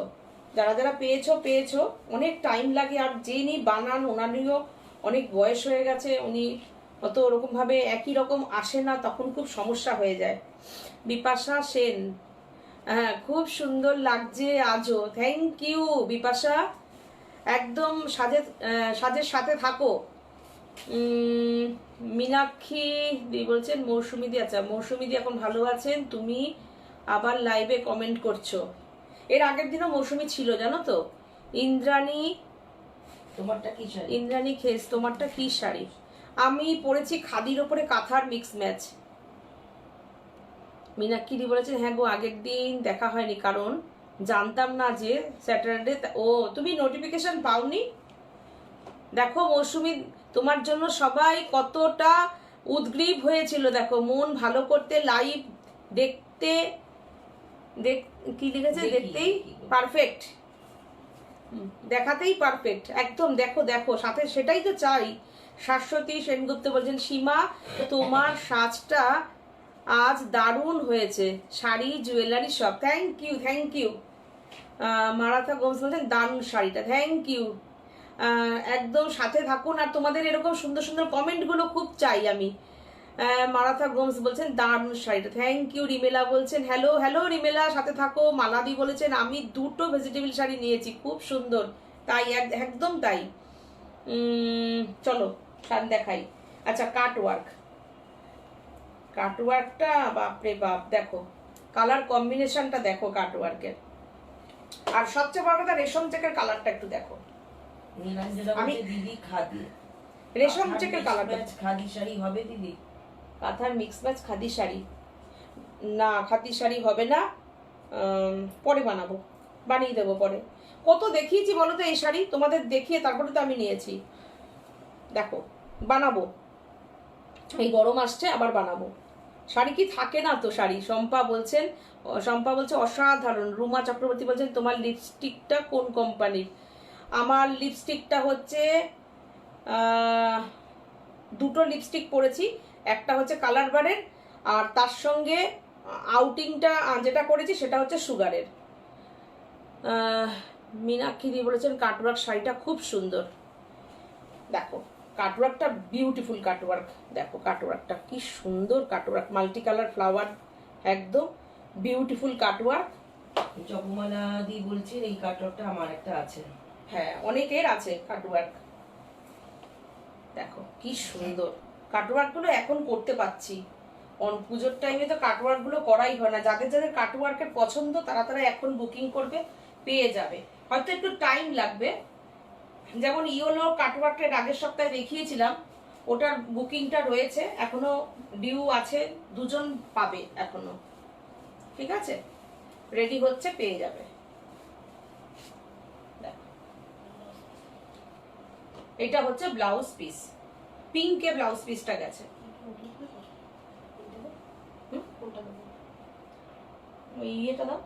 A: যারা যারা পেয়েছো অনেক টাইম লাগে। আর যিনি বানান ওনারও অনেক বয়স হয়ে গেছে, উনি অত ওরকম ভাবে একই রকম আসে না, তখন খুব সমস্যা হয়ে যায়। বিপাশা সেন, হ্যাঁ খুব সুন্দর লাগছে আজও, থ্যাংক ইউ বিপাশা, একদম সাজের সাথে থাকো। মীনাক্ষী দি বলছেন মৌসুমি দি, আচ্ছা মৌসুমি দি এখন ভালো আছেন, তুমি আবার লাইভে কমেন্ট করছো। এর আগের দিনও মৌসুমি ছিল জানো তো। ইন্দ্রাণী,
B: তোমারটা কি শাড়ি?
A: ইন্দ্রাণী খেস, তোমারটা কি শাড়ি? আমি পরেছি খাদির ওপরে কাঁথার মিক্স ম্যাচ। মীনাক্ষী দি বলেছেন হ্যাঁ গো, আগের দিন দেখা হয়নি কারণ জানতাম না যে স্যাটারডে। ও তুমি নোটিফিকেশন পাওনি? দেখো মৌসুমি, তোমার জন্য সবাই কতটা উদ্গ্রীব হয়েছিল, দেখো মন ভালো করতে, লাইভ দেখতে, কি লিখেছে, দেখতেই পারফেক্ট, দেখাতেই পারফেক্ট একদম। দেখো দেখো সাথে, সেটাই তো চাই। শাশ্বতী সেনগুপ্ত বলছেন সীমা তোমার সাজটা আজ দারুণ হয়েছে, শাড়ি জুয়েলারি সব। Thank you thank you. Martha Gomes বলছেন দারুণ শাড়িটা, থ্যাংক ইউ। একদম সাথে থাকুন, আর তোমাদের এরকম সুন্দর সুন্দর কমেন্টগুলো খুব চাই আমি। মারাথা গোমস বলছেন দারুণ শাড়িটা, থ্যাংক ইউ। রিমেলা বলছেন হ্যালো হ্যালো রিমেলা, সাথে থাকো। মালাদি বলেছেন আমি দুটো ভেজিটেবল শাড়ি নিয়েছি, খুব সুন্দর। তাই একদম তাই। চলো শাড়ি দেখাই। আচ্ছা কাটওয়ার্কটা বাপরে বাপ, দেখো কালার কম্বিনেশনটা দেখো কাটওয়ার্কের। আর সবচেয়ে বড় কথা রেশম চেকের কালারটা একটু দেখো।
B: আমি দিদি খাদি
A: রেশম চেকের কালারটা,
B: খাদি শাড়ি হবে দিদি?
A: কাঁথার মিক্স ম্যাচ খাদি শাড়ি না, খাদি শাড়ি হবে না, পরে বানাবো, বানিয়ে দেবো পরে। কত দেখিয়েছি বলো তো এই শাড়ি তোমাদের, দেখিয়ে তারপরে তো আমি নিয়েছি। দেখো বানাবো, এই গরম আসছে আবার বানাবো। শাড়ি কি থাকে না তো শাড়ি। শম্পা বলছে অসাধারণ। রুমা চক্রবর্তী বলছেন তোমার লিপস্টিকটা কোন কোম্পানির? আমার লিপস্টিকটা হচ্ছে দুটো লিপস্টিক পরেছি, একটা হচ্ছে কালার বারের, আর তার সঙ্গে আউটিংটা যেটা করেছি সেটা হচ্ছে সুগারের। মীনাক্ষী দিয়ে বলেছেন কাটওয়ার্ক শাড়িটা খুব সুন্দর। দেখো কাটওয়ার্কটা বিউটিফুল কাটওয়ার্ক, দেখো কাটওয়ার্কটা কি সুন্দর কাটওয়ার্ক, মাল্টি কালার ফ্লাওয়ার, একদম বিউটিফুল কাটওয়ার্ক।
B: জপমালা দি বলছেন এই কাটওয়ার্কটা আমার একটা আছে।
A: হ্যাঁ অনেকের আছে কাটওয়ার্ক, দেখো কি সুন্দর কাটওয়ার্ক গুলো এখন করতে পাচ্ছি। পুজোর টাইমে তো কাটওয়ার্ক গুলো করাই হয় না। যাদের যাদের কাটওয়ার্কের পছন্দ তারা এখন বুকিং করবে, পেয়ে যাবে। হয়তো একটু টাইম লাগবে, যেমন ইয়োলো কাটওয়ার্কের আগের সপ্তাহে দেখিয়েছিলাম, ওটার বুকিংটা রয়েছে এখনো, ডিউ আছে, দুজন পাবে এখনো। ঠিক আছে, রেডি হচ্ছে, পেয়ে যাবে। এটা হচ্ছে ব্লাউজ পিস, পিঙ্কে ব্লাউজ পিসটা গেছে। ওই ইয়েটা দাও,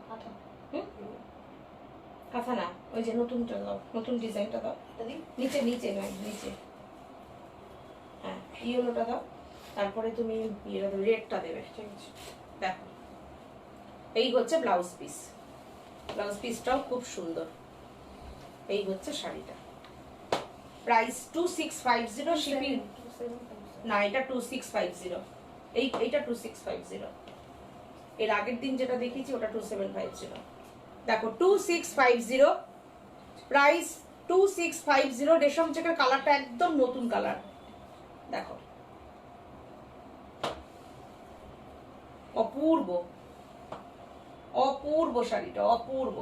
A: কাঁথা না, ওই যে নতুনটা দাও, নতুন ডিজাইনটা দাও, নিচে নিচে নয় নিচে। হ্যাঁ ইয়েলোটা দাও, তারপরে তুমি রেডটা দেবে। ঠিক আছে, দেখো এই হচ্ছে ব্লাউজ পিস, ব্লাউজ পিসটাও খুব সুন্দর। এই হচ্ছে শাড়িটা, প্রাইস 2650, শিপিং না, এটা 2650, এইটা 2650। এর আগের দিন যেটা দেখিয়েছি ওটা 2750। দেখো 2650, প্রাইস 2650। রেশম চেকের কালারটা একদম নতুন কালার, দেখো অপূর্ব অপূর্ব শাড়িটা, অপূর্ব।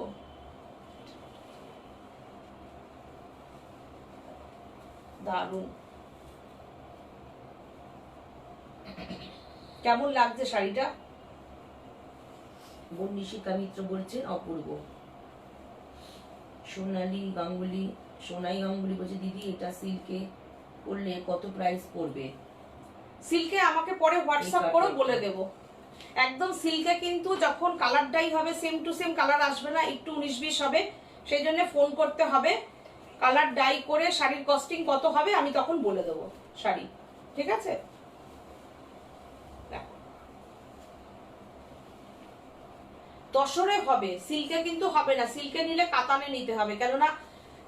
A: দারুন, কেমন লাগছে শাড়িটা?
B: বন্নিশিকা মিত্র বলছেন অপূর্ব। সোনাই গাঙ্গুলি বলছে দিদি এটা সিল্কে করলে কত প্রাইস পড়বে?
A: সিল্কে আমাকে পরে হোয়াটসঅ্যাপ করো, বলে দেবো। একদম সিল্কে কিন্তু যখন কালার ডাই হবে সেম টু সেম কালার আসবে না, একটু 19-20 হবে, সেই জন্য ফোন করতে হবে। কালার ডাই করে শাড়ির কস্টিং কত হবে আমি তখন বলে দেবো শাড়ি। ঠিক আছে, তসরে হবে, সিল্কে কিন্তু হবে না। সিল্কে নিলে কাতানে নিতে হবে, কেননা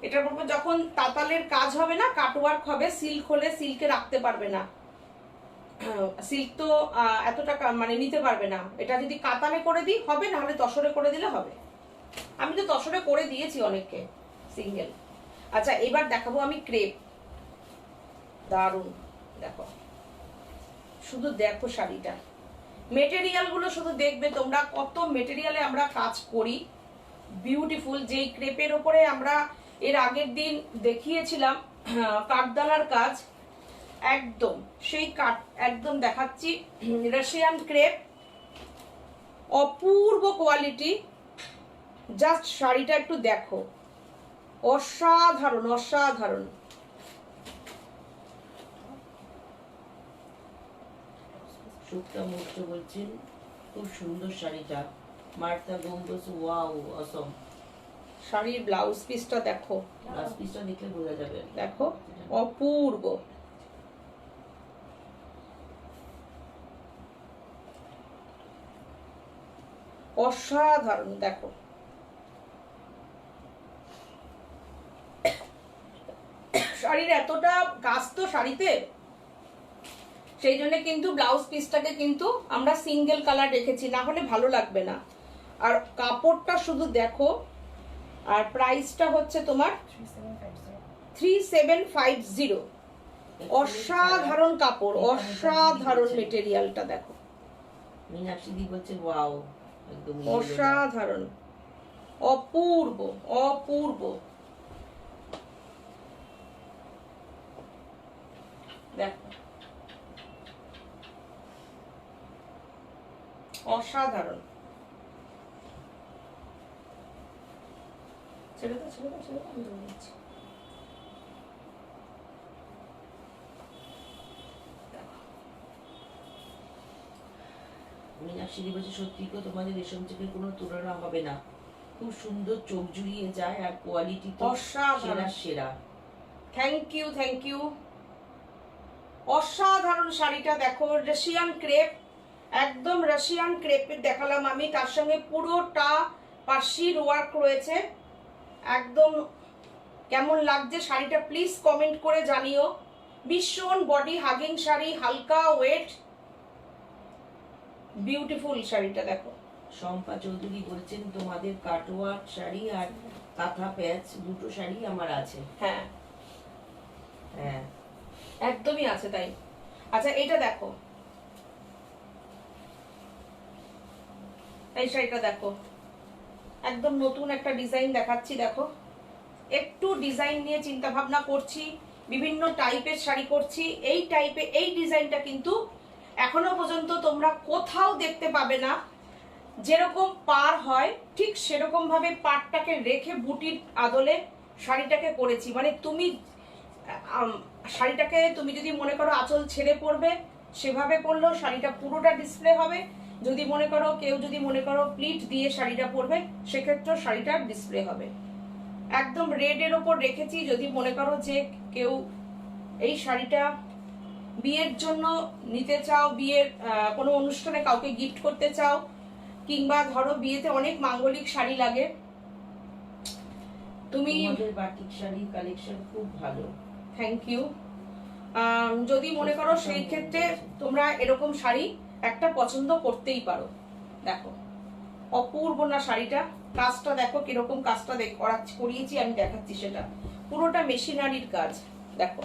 A: এটার উপর যখন তাতালের কাজ হবে না, কাটওয়ার্ক হবে, সিল্ক হলে সিল্কে রাখতে পারবে না, সিল্ক তো এত টাকা মানে নিতে পারবে না। এটা যদি কাতানে করে দিই হবে, না হলে তসরে করে দিলে হবে। আমি তো তসরে করে দিয়েছি অনেককে সিঙ্গেল। আচ্ছা এবার দেখাবো আমি ক্রেপ, দারুন। দেখো শুধু দেখো শাড়িটা, মেটেরিয়াল গুলো শুধু দেখবে তোমরা, কত মেটেরিয়ালে আমরা কাজ করি, বিউটিফুল। যেই ক্রেপের ওপরে আমরা এর আগের দিন দেখিয়েছিলাম কাঠদানার কাজ, একদম সেই কাঠ, একদম দেখাচ্ছি রাশিয়ান ক্রেপ, অপূর্ব কোয়ালিটি, জাস্ট শাড়িটা একটু দেখো, অসাধারণ অসাধারণ।
B: সুপ্তা মুহূর্ত বলছেন খুব সুন্দর শাড়িটা। মার্তা গম্বুজ, ওয়াও অসম।
A: শাড়ির ব্লাউজ পিসটা দেখো,
B: ব্লাউজ পিসটা দেখলে বোঝা যাবে।
A: দেখো অপূর্ব। অসাধারণ দেখো। শাড়ির এতটা কাজ তো শাড়িতে, সেই জন্য কিন্তু ব্লাউজ পিসটাকে কিন্তু আমরা সিঙ্গেল কালার রেখেছি, না হলে ভালো লাগবে না। আর কাপড়টা শুধু দেখো। আর প্রাইসটা হচ্ছে তোমার 3750। অসাধারণ কাপড়, অসাধারণ মেটেরিয়ালটা দেখো,
B: মীনাক্ষী দি বলছে ওয়াও, একদম
A: অসাধারণ, অপূর্ব অপূর্ব। দেখো অসাধারণ। ছেড়ে দাও ছেড়ে দাও ছেড়ে দাও, আমি ধরে নিচ্ছি।
B: মীনাক্ষী দি বলছে সত্যি তো তোমাদের রেশম থেকে কোনো তুলনা হবে না, খুব সুন্দর, চোখ জুড়িয়ে যায়, আর কোয়ালিটি তো সেরা সেরা।
A: Thank you thank you. অসাধারণ শাড়িটা দেখো, রাশিয়ান ক্রেপ, একদম রাশিয়ান ক্রেপের দেখালাম আমি, তার সঙ্গে পুরোটা পার্সির ওয়ার্ক রয়েছে। একদম কেমন লাগছে শাড়িটা প্লিজ কমেন্ট করে জানিও। ভীষণ বডি হাগিং শাড়ি, হালকা ওয়েট, বিউটিফুল শাড়িটা দেখো।
B: শম্পা চৌধুরী বলছেন তোমাদের কাটওয়ার্ক শাড়ি আর কাঁথা প্যাচ দুটো শাড়ি আমার আছে।
A: হ্যাঁ
B: হ্যাঁ
A: একদমই আছে তাই। আচ্ছা এটা দেখো, এই শাড়িটা দেখো, একদম নতুন একটা ডিজাইন দেখাচ্ছি। দেখো একটু ডিজাইন নিয়ে চিন্তা ভাবনা করছি, বিভিন্ন টাইপের শাড়ি করছি। এই টাইপে এই ডিজাইনটা কিন্তু এখনো পর্যন্ত তোমরা কোথাও দেখতে পাবে না। যেরকম পার হয় ঠিক সেরকম ভাবে পাড়টাকে রেখে বুটির আদলে শাড়িটাকে করেছি। মানে তুমি শাড়িটাকে তুমি যদি মনে করো আঁচল ছেড়ে পরবে, সেভাবে পরলেও শাড়িটা পুরোটা ডিসপ্লে হবে। যদি মনে করো কেউ যদি মনে করো প্লিট দিয়ে শাড়িটা পরবে, সেক্ষেত্রেও শাড়িটা ডিসপ্লে হবে। একদম রেডের ওপর রেখেছি। যদি মনে করো যে কেউ এই শাড়িটা বিয়ের জন্য নিতে চাও, বিয়ের কোনো অনুষ্ঠানে কাউকে গিফট করতে চাও, কিংবা ধরো বিয়েতে অনেক মাঙ্গলিক শাড়ি লাগে, তুমি
B: বাটিক শাড়ি কালেকশন খুব ভালো,
A: থ্যাংক ইউ। যদি মনে করো সেই ক্ষেত্রে তোমরা এরকম শাড়ি একটা পছন্দ করতেই পারো। দেখো অপূর্ব না শাড়িটা, কাজটা দেখো কিরকম কাজটা করিয়েছি আমি দেখাচ্ছি। সেটা পুরোটা মেশিনারির কাজ। দেখো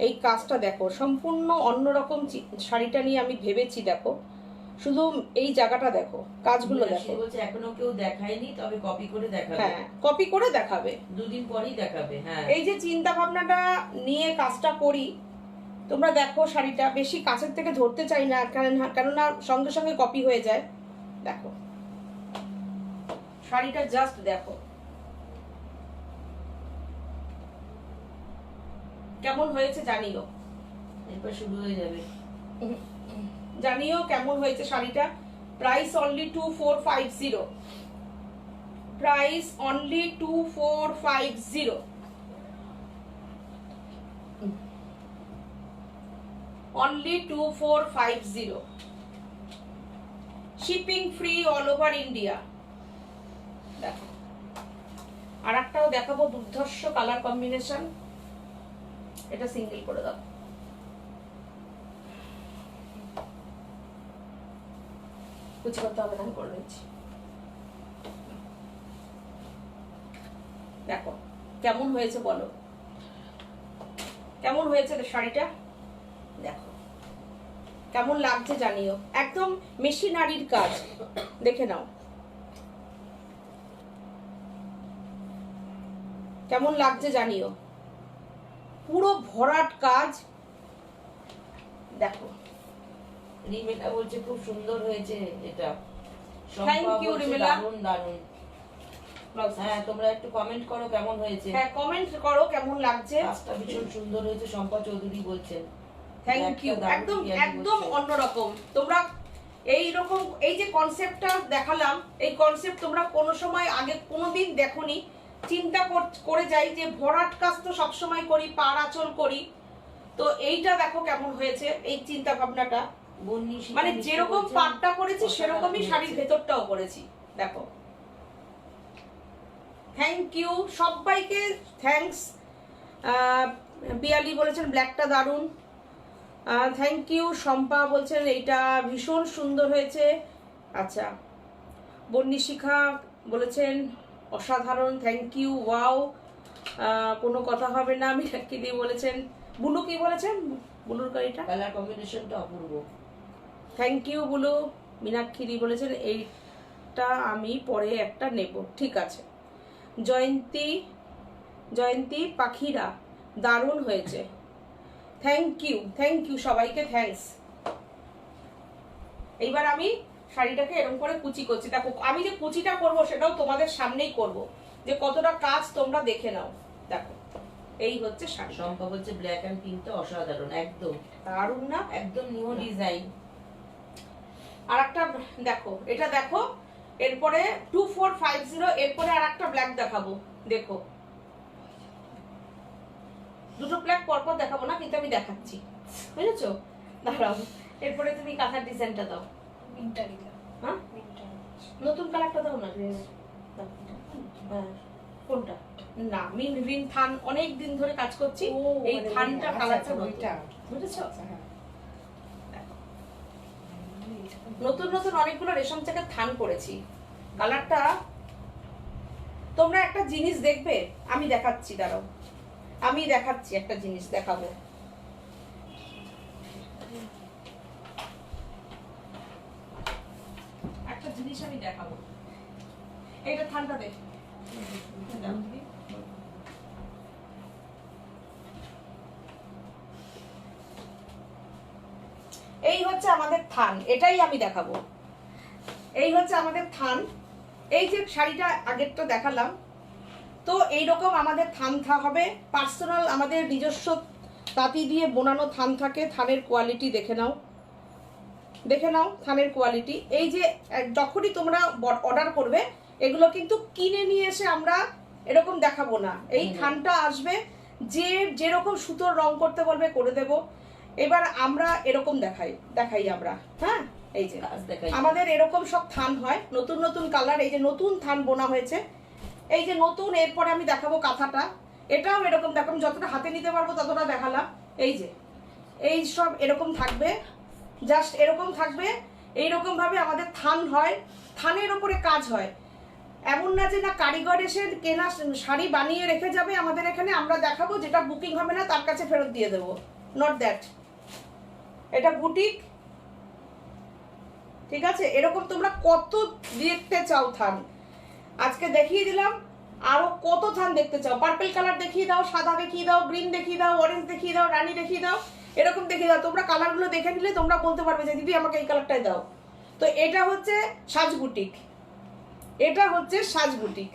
A: এই কাজটা দেখো, সম্পূর্ণ অন্যরকম শাড়িটা নিয়ে আমি ভেবেছি। দেখো শুধু এই জায়গাটা দেখো, কাজগুলো দেখো।
B: এখনো কেউ দেখায়নি, তবে কপি করে দেখাবে।
A: হ্যাঁ কপি করে দেখাবে,
B: দুদিন পরেই দেখাবে। হ্যাঁ
A: এই যে চিন্তা ভাবনাটা নিয়ে কাজটা করি। তোমরা দেখো শাড়িটা বেশি কাছের থেকে ধরতে চাই না, কেননা সঙ্গে সঙ্গে কপি হয়ে যায়। দেখো শাড়িটা জাস্ট দেখো কেমন হয়েছে জানিও।
B: এরপর শুরু হয়ে যাবে,
A: জানিও কেমন হয়েছে শাড়িটা। Price only 2450, price only 2450, only 2450, shipping free all over India. দেখো আর একটাও দেখাবো, দুর্ধর্ষ কালার কম্বিনেশন। এটা সিঙ্গেল করে দাও। কুচি করতে হবে না, আমি করে নিচ্ছি। দেখো কেমন হয়েছে বলো, কেমন হয়েছে শাড়িটা। দেখো কেমন লাগছে জানিও। একদম মেশিনারির কাজ, দেখে নাও কেমন লাগছে জানিও। পুরো ভরাট কাজ। দেখো
B: রিমেলা বলছে খুব সুন্দর হয়েছে এটা।
A: থ্যাংক ইউ রিমেলা,
B: দারুণ দারুণ।
A: ব্লাউজ।
B: হ্যাঁ তোমরা একটু কমেন্ট করো কেমন হয়েছে।
A: হ্যাঁ কমেন্ট করো কেমন লাগছে।
B: কাজটা ভীষণ সুন্দর হয়েছে, শম্পা চৌধুরী বলছেন।
A: Thank you. একদম একদম অন্যরকম। তোমরা এই রকম এই যে কনসেপ্টটা দেখালাম, এই কনসেপ্ট তোমরা কোনো সময় আগে কোনোদিন দেখোনি। চিন্তা করে যাই যে ভরাট কাজ তো সবসময় করি, পাড় আঁচল করি, তো এইটা দেখো কেমন হয়েছে এই চিন্তা ভাবনাটা। মানে যেরকম পাটটা করেছি সেরকমই শাড়ির ভেতরটাও করেছি। দেখো থ্যাংক ইউ সবাইকে, থ্যাঙ্কস। বিয়ালি বলেছেন ব্ল্যাকটা দারুণ, থ্যাংক ইউ। শম্পা বলছেন এইটা ভীষণ সুন্দর হয়েছে। আচ্ছা, বন্নি শিখা বলেছেন অসাধারণ, থ্যাংক ইউ, ওয়াও, কোনো কথা হবে না। মীনাক্ষী দি বলেছেন, বুলু কি বলেছেন, বুলুর গাড়িটা
B: কালার কম্বিনেশনটা অপূর্ব,
A: থ্যাংক ইউ বুলু। মীনাক্ষী দি বলেছেন এইটা আমি পরে একটা নেব, ঠিক আছে। জয়ন্তী পাখিরা দারুণ হয়েছে, থ্যাংক ইউ সবাইকে, থ্যাঙ্কস। এইবার আমি শাড়িটাকে এরকম করে কুচি করছি। দেখো আমি যে কুচিটা করব সেটাও তোমাদের সামনেই করব, যে কতটা কাজ তোমরা দেখে নাও। দেখো এই হচ্ছে শাড়ি।
B: শম্পা বলছে ব্ল্যাক এন্ড পিঙ্কটা অসাধারণ, একদম
A: দারুণ না,
B: একদম নিউ ডিজাইন।
A: আর একটা দেখো, এটা দেখো, এরপরে 2450, এরপরে আর একটা ব্ল্যাক দেখাবো। দেখো দুটো ব্ল্যাক পরপর দেখাবো না, কিন্তু আমি দেখাচ্ছি, বুঝেছো? দাঁড়াও, এরপরে তুমি কাঁথার ডিজাইনটা দাও। হ্যাঁ নতুন কালারটা দাও না। হ্যাঁ কোনটা? না গ্রিন থান, অনেক দিন ধরে কাজ করছি, এই থানটা কালারটা বুঝেছো? নতুন নতুন অনেকগুলো রেশম থেকে থান করেছি। কালারটা তোমরা একটা জিনিস দেখবে, আমি দেখাচ্ছি, দাঁড়াও আমি দেখাচ্ছি, একটা জিনিস দেখাবো। একটা জিনিস আমি দেখাবো, এইটা থানটা দেখ। এই হচ্ছে আমাদের থান, এটাই আমি দেখাবো। এই হচ্ছে আমাদের থান। এই যে শাড়িটা আগেরটা দেখালাম, তো এইরকম আমাদের থান হবে। পার্সোনাল আমাদের নিজস্ব তাঁতি দিয়ে বোনানো থান থাকে। থানের কোয়ালিটি দেখে নাও, দেখে নাও থানের কোয়ালিটি। এই যে যখনই তোমরা অর্ডার করবে, এগুলো কিন্তু কিনে নিয়ে এসে আমরা এরকম দেখাবো না। এই থানটা আসবে, যে যেরকম সুতোর রং করতে বলবে করে দেব। এবার আমরা এরকম দেখাই আমরা। হ্যাঁ এই যে আমাদের এরকম সব থান হয়, নতুন নতুন কালার। এই যে নতুন থান বোনা হয়েছে, এই যে নতুন। এরপরে আমি দেখাবো কাঁথাটা, এটাও এরকম দেখো, যতটা হাতে নিতে পারবো ততটা দেখালাম। এই যে এই সব এরকম থাকবে, জাস্ট এরকম থাকবে। এইরকম ভাবে আমাদের থান হয়, থানের ওপরে কাজ হয়। এমন না যে না কারিগর এসে কেনা শাড়ি বানিয়ে রেখে যাবে আমাদের এখানে, আমরা দেখাবো, যেটা বুকিং হবে না তার কাছে ফেরত দিয়ে দেবো, নট দ্যাট। এটা বুটিক, ঠিক আছে? এরকম তোমরা কত দেখতে চাও থান, আজকে দেখিয়ে দিলাম। আরো কত থান দেখতে চাও? পার্পল কালার দেখিয়ে দাও, সাদা দেখিয়ে দাও, গ্রিন দেখিয়ে দাও, অরেঞ্জ দেখিয়ে দাও, রানী দেখিয়ে দাও, এরকম দেখিয়ে দাও। তোমরা কালারগুলো দেখে নিলে তোমরা বলতে পারবে যে দিদি আমাকে এই কালারটাই দাও। তো এটা হচ্ছে সাজ বুটিক, এটা হচ্ছে সাজ বুটিক।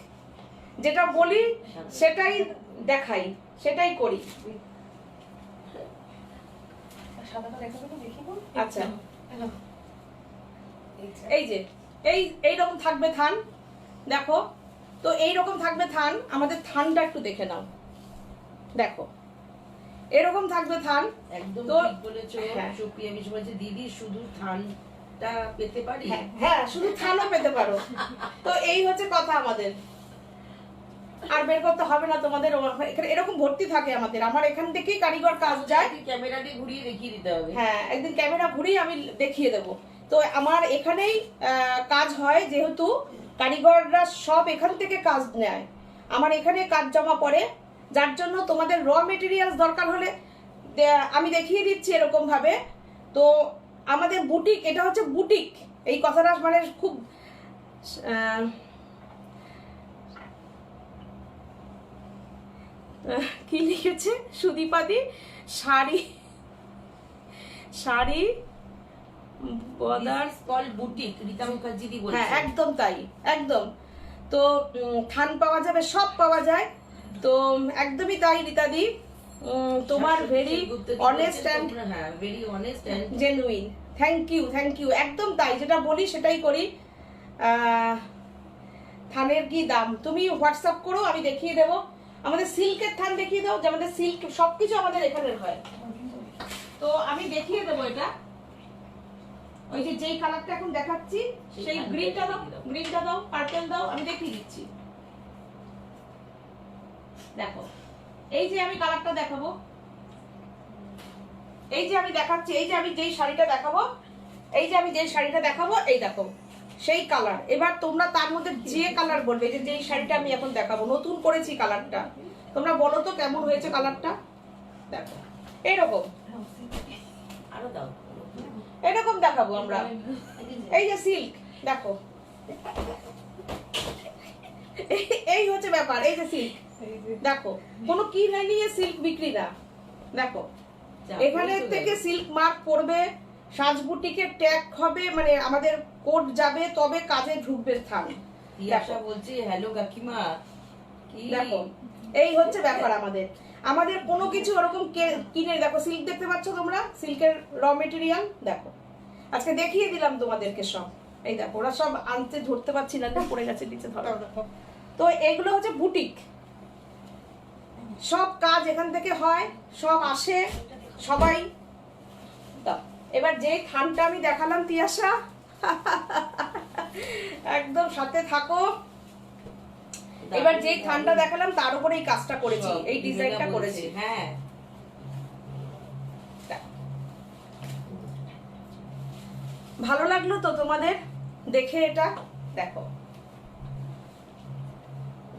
A: যেটা বলি সেটাই দেখাই, সেটাই করি। আচ্ছা এই যে এইরকম থাকবে থান, দেখো তো এইরকম থাকবে থান। আমাদের থানটা একটু দেখে নাও, দেখো এরকম থাকবে থান।
B: একদম ঠিক বলেছো চুপি। আমি বলছি দিদি শুধু থানটা পেতে পারি?
A: হ্যাঁ শুধু থানও পেতে পারো। তো এই হচ্ছে কথা আমাদের, আর বের করতে হবে না তোমাদের। এখানে এরকম ভর্তি থাকে আমাদের, আমার এখান থেকেই কারিগর কাজ যায়।
B: ক্যামেরা দিয়ে ঘুরিয়ে দেখিয়ে দিতে হবে।
A: হ্যাঁ একদিন ক্যামেরা ঘুরিয়ে আমি দেখিয়ে দেবো। তো আমার এখানেই কাজ হয়, যেহেতু কারিগররা সব এখান থেকে কাজ নেয়, আমার এখানে কাজ জমা পড়ে। যার জন্য তোমাদের র মেটেরিয়ালস দরকার হলে আমি দেখিয়ে দিচ্ছি এরকম ভাবে। তো আমাদের বুটিক, এটা হচ্ছে বুটিক। এই কথাটা মানে খুব কি লিখেছে সুদীপাদি, শাড়ি
B: বুটিক রীতা মুখার্জি দি বলছে।
A: হ্যাঁ একদম তাই, একদম। তো থান পাওয়া যাবে, সব পাওয়া যায়। তো একদমই তাই রীতাদি, তোমার very honest and
B: very honest and
A: genuine. Thank you, একদম তাই, যেটা বলি সেটাই করি। থানের কি দাম তুমি হোয়াটসঅ্যাপ করো, আমি দেখিয়ে দেবো। আমাদের সিল্কের থান দেখিয়ে দাও, যে আমাদের সিল্ক সবকিছু আমাদের এখানের হয়। তো আমি দেখিয়ে দেবো এটা, ওই যে যেই কালারটা এখন দেখাচ্ছি সেই গ্রিনটা দাও, পার্পল দাও, আমি দেখিয়ে দিচ্ছি। দেখো, এই যে আমি কালারটা দেখাবো, এই যে আমি দেখাচ্ছি, এই যে আমি যেই শাড়িটা দেখাবো, এই দেখো সেই কালার। এবার তোমরা তার মধ্যে যে কালার বলবে, যে যেই শাড়িটা আমি এখন দেখাবো, নতুন করেছি কালারটা, তোমরা বলো তো কেমন হয়েছে কালারটা। দেখো এরকম,
B: আরো দাও,
A: এরকম দেখাবো আমরা। এই যে সিল্ক, দেখো এই হচ্ছে ব্যাপার। এই যে সিল্ক দেখো, কোনো কি হয়নি, সিল্ক বিক্রি না। দেখো এখানে থেকে সিল্ক মার্ক পড়বে, সাজবুটিকে ট্যাগ হবে, মানে আমাদের কোড যাবে, তবে কাজে ঢুকবে থান।
B: তিয়াশা বলছি হ্যালো কাকিমা। কি
A: দেখো এই হচ্ছে ব্যাপার আমাদের। আমাদের কোনো কিছু ওরকম কিনে, দেখো সিল্ক দেখতে পাচ্ছ তোমরা, সিল্কের র মেটেরিয়াল দেখো, আজকে দেখিয়ে দিলাম তোমাদেরকে সব। এই দেখো ওরা সব আনতে ধরতে পারছি না, পড়ে গেছে নিচে, ধরো। তো এগুলো হচ্ছে বুটিক, সব কাজ এখান থেকে হয়, সব আসে সবাই। এবার যে থানটা আমি দেখালাম তিয়াশা, একদম সাথে থাকো। এবার যে থানটা দেখালাম তার উপরে এই কাজটা করেছি, এই ডিজাইনটা করেছি।
B: হ্যাঁ,
A: ভালো লাগলো তো তোমাদের দেখে? এটা দেখো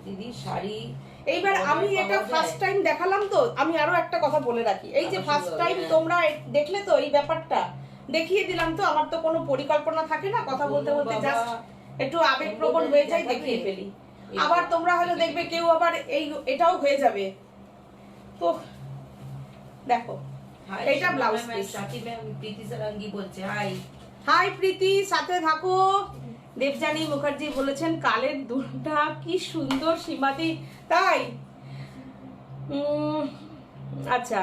B: দিদি শাড়ি।
A: এইবার আমি এটা ফার্স্ট টাইম দেখালাম, তো আমি আরো একটা কথা বলে রাখি, এই যে ফার্স্ট টাইম তোমরা দেখলে তো এই ব্যাপারটা দেখিয়ে দিলাম। তো আমার তো কোনো পরিকল্পনা থাকে না, কথা বলতে বলতে জাস্ট একটু আবেগপ্রবণ হয়ে যায়, দেখিয়ে ফেলি। আবার তোমরা হয়তো দেখবে কেউ আবার এটাও হয়ে যাবে। তো দেখো এটা ব্লাউজ পিস।
B: প্রীতি সারাঙ্গি বলছে
A: হাই প্রীতি, সাথে থাকো। দেবযানী মুখার্জি বলেছেন কালের দুলটা কি সুন্দর সীমাতি, তাই? আচ্ছা,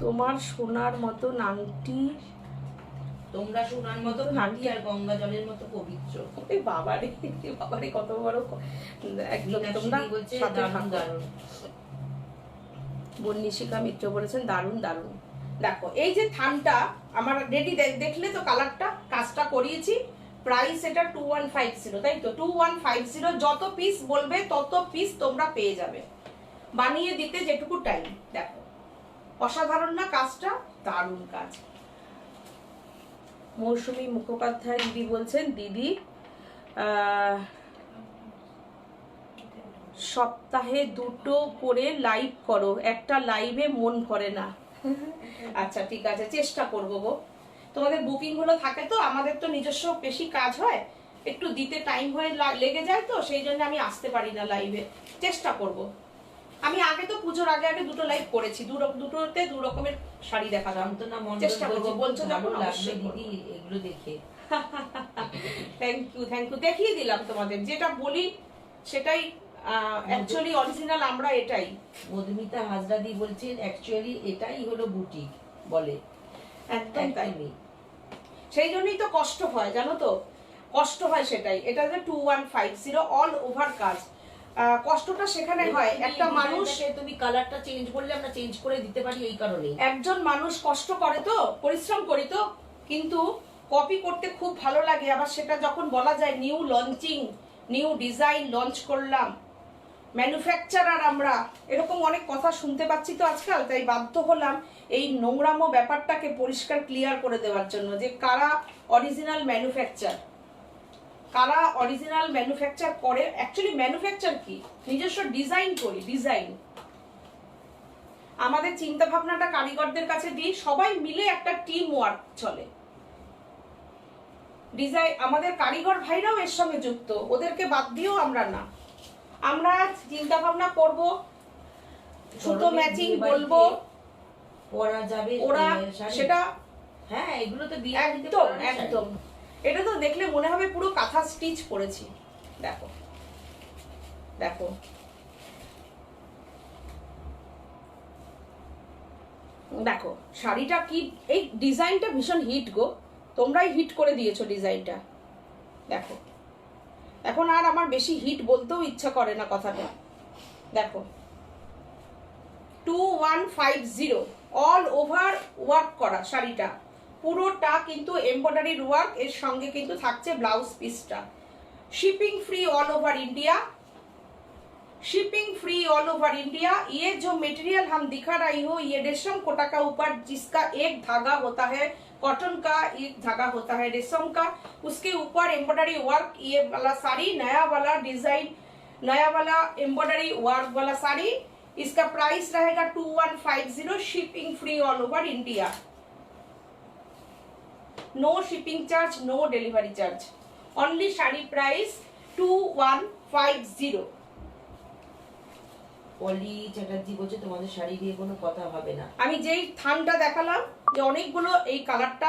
A: তোমার সোনার মতো নাংটি,
B: তোমরা সোনার মতো খাঁটি আর গঙ্গা জলের মতো পবিত্র।
A: বাবারে কত বড় একদম। তোমরা
B: দারুণ দারুণ।
A: বন্নিশিকা মিত্র বলেছেন দারুণ দারুণ। দেখো এই যে থানটা আমার রেডি, দেখলে তো কালারটা, কাজটা করিয়েছি। প্রাইস এটা 2150, তাই তো? 2150, যত পিস বলবে তত পিস তোমরা পেয়ে যাবে, বানিয়ে দিতে যেটুকু টাইম। দেখো অসাধারণ না কাজটা? দারুণ কাজ। মৌসুমী মুখোপাধ্যায় দিদি বলছেন, দিদি সপ্তাহে 2টো করে লাইভ করো, একটা লাইভে মন ভরে না। আচ্ছা ঠিক আছে, চেষ্টা করবো গো। তোমাদের বুকিং গুলো থাকে তো, আমাদের তো নিজস্ব বেশি কাজ হয়, একটু দিতে টাইম হয়ে লেগে যায়, তো সেই জন্য আমি আসতে পারি না লাইভে। চেষ্টা করব। আমি আগে তো পুজোর আগে 2টো লাইভ করেছি, দুটোতে 2 রকমের শাড়ি দেখালাম।
B: তো না,
A: চেষ্টা করবো, বলছো যখন
B: লাগবে দিদি এগুলো দেখে।
A: থ্যাংক ইউ, দেখিয়ে দিলাম তোমাদের, যেটা বলি সেটাই অ্যাকচুয়ালি অরিজিনাল, আমরা এটাই।
B: মধুমিতা হাজরাদি বলছেন অ্যাকচুয়ালি এটাই হলো বুটিক বলে।
A: একদম তাই, সেই জন্যই তো কষ্ট হয়, জানো তো, কষ্ট হয় সেটাই। এটা যে 2150 অল ওভার কাজ, কষ্টটা সেখানে হয়। একটা মানুষ,
B: তুমি কালারটা চেঞ্জ করলে আমরা চেঞ্জ করে দিতে পারি, এই কারণে
A: একজন মানুষ কষ্ট করে তো, পরিশ্রম করি তো, কিন্তু কপি করতে খুব ভালো লাগে। আবার সেটা যখন বলা যায় new launching, new design launch করলাম, ম্যানুফ্যাকচারার আমরা, এরকম অনেক কথা শুনতে পাচ্ছি তো আজকাল। তাই বাধ্য হলাম এই নোংরামো ব্যাপারটাকে পরিষ্কার ক্লিয়ার করে দেওয়ার জন্য, যে কারা অরিজিনাল ম্যানুফ্যাকচার, কারা অরিজিনাল ম্যানুফ্যাকচার করে। অ্যাকচুয়ালি ম্যানুফ্যাকচার কি, নিজস্ব ডিজাইন করি, ডিজাইন। আমাদের চিন্তা ভাবনাটা কারিগরদের কাছে দিই, সবাই মিলে একটা টিম ওয়ার্ক চলে। ডিজাইন আমাদের কারিগর ভাইরাও এর সঙ্গে যুক্ত, ওদেরকে বাদ দিয়েও আমরা না, আমরা চিন্তা ভাবনা করব, সুতো ম্যাচিং বলবো,
B: পরা যাবে
A: ওরা সেটা।
B: হ্যাঁ, এগুলো তো
A: একদম একদম, এটা তো দেখলে মনে হবে পুরো কাঁথা স্টিচ করেছি। দেখো দেখো দেখো শাড়িটা কি, এই ডিজাইনটা ভীষণ হিট গো, তোমরাই হিট করে দিয়েছো ডিজাইনটা। দেখো এখন আর আমার বেশি হিট বলতেও ইচ্ছা করে না কথাটা। দেখো 2150 অল ওভার ওয়ার্ক করা শাড়িটা, পুরোটা কিন্তু এমব্রয়ডারির ওয়ার্ক, এর সঙ্গে কিন্তু থাকছে ব্লাউজ পিসটা। Shipping free all over India, shipping free all over India. ये जो मटेरियल हम दिखा रही हूँ ये रेशम कोटा का ऊपर जिसका एक धागा होता है, कॉटन का एक धागा होता है रेशम का, उसके ऊपर एम्ब्रॉयडरी वर्क, ये वाला साड़ी नया वाला डिजाइन, नया वाला एम्ब्रॉयडरी वर्क वाला साड़ी, इसका प्राइस रहेगा 2150, shipping free all over India, no shipping charge, no delivery charge, only sari price 2150।
B: Poly Chatterjee বলছে তোমাদের শাড়ি দিয়ে কোনো কথা হবে না।
A: আমি যেই থানটা দেখালাম যে অনেকগুলো এই কালারটা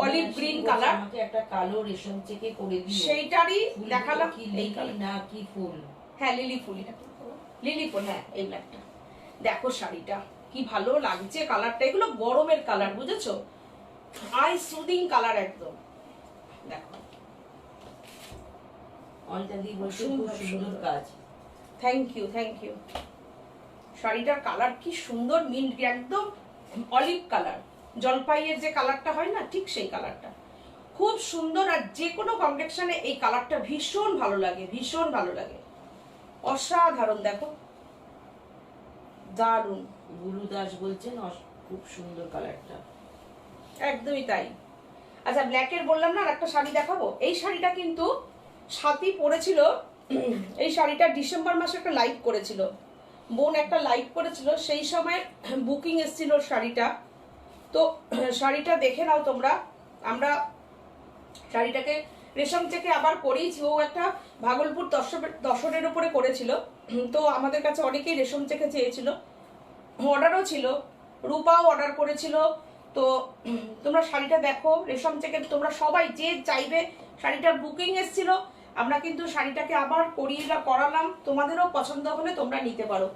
A: অলিভ গ্রিন কালার,
B: আমাকে একটা কালো রেশম চেকে করে দিও,
A: সেইটারই দেখালাম।
B: কি
A: এই
B: লিলি
A: কালার
B: না কি ফুল?
A: হ্যাঁ লিলি ফুল, লিলি ফুল, হ্যাঁ এই ব্ল্যাকটা। দেখো শাড়িটা কি ভালো লাগছে কালারটা, এগুলো গরমের কালার বুঝেছো, আই সুদিং কালার একদম। দেখো
B: অনিতা দি বলছে খুব সুন্দর কাজ।
A: Thank you thank you. শাড়িটার কালার কি সুন্দর, মিন্ট একদম অলিভ কালার, জলপাইয়ের যে কালারটা হয় না ঠিক সেই কালারটা, খুব সুন্দর। আর যে কোনো কমপ্লেকশনে এই কালারটা ভীষণ ভালো লাগে, ভীষণ ভালো লাগে, অসাধারণ। দেখো দারুণ।
B: গুরু দাস বলছেন খুব সুন্দর কালারটা।
A: একদমই তাই। আচ্ছা ব্ল্যাকের বললাম না, আর একটা শাড়ি দেখাবো। এই শাড়িটা কিন্তু সাথী পরেছিল, এই শাড়িটা ডিসেম্বর মাসে একটা লাইভ করেছিল, বোন একটা লাইভ করেছিল, সেই সময় বুকিং এসেছিল শাড়িটা। তো শাড়িটা দেখে নাও তোমরা। আমরা শাড়িটাকে রেশম থেকে আবার করেইছি, ও একটা ভাগলপুর দশরের উপরে করেছিল, তো আমাদের কাছে অনেকেই রেশম থেকে চেয়েছিল, অর্ডারও ছিল, রূপাও অর্ডার করেছিল। তো তোমরা শাড়িটা দেখো, রেশম থেকে তোমরা সবাই যে চাইবে, শাড়িটার বুকিং এসেছিল, আমরা কিন্তু শাড়িটাকে আবার করালাম, তোমাদেরও পছন্দ হলে তোমরা নিতে পারো।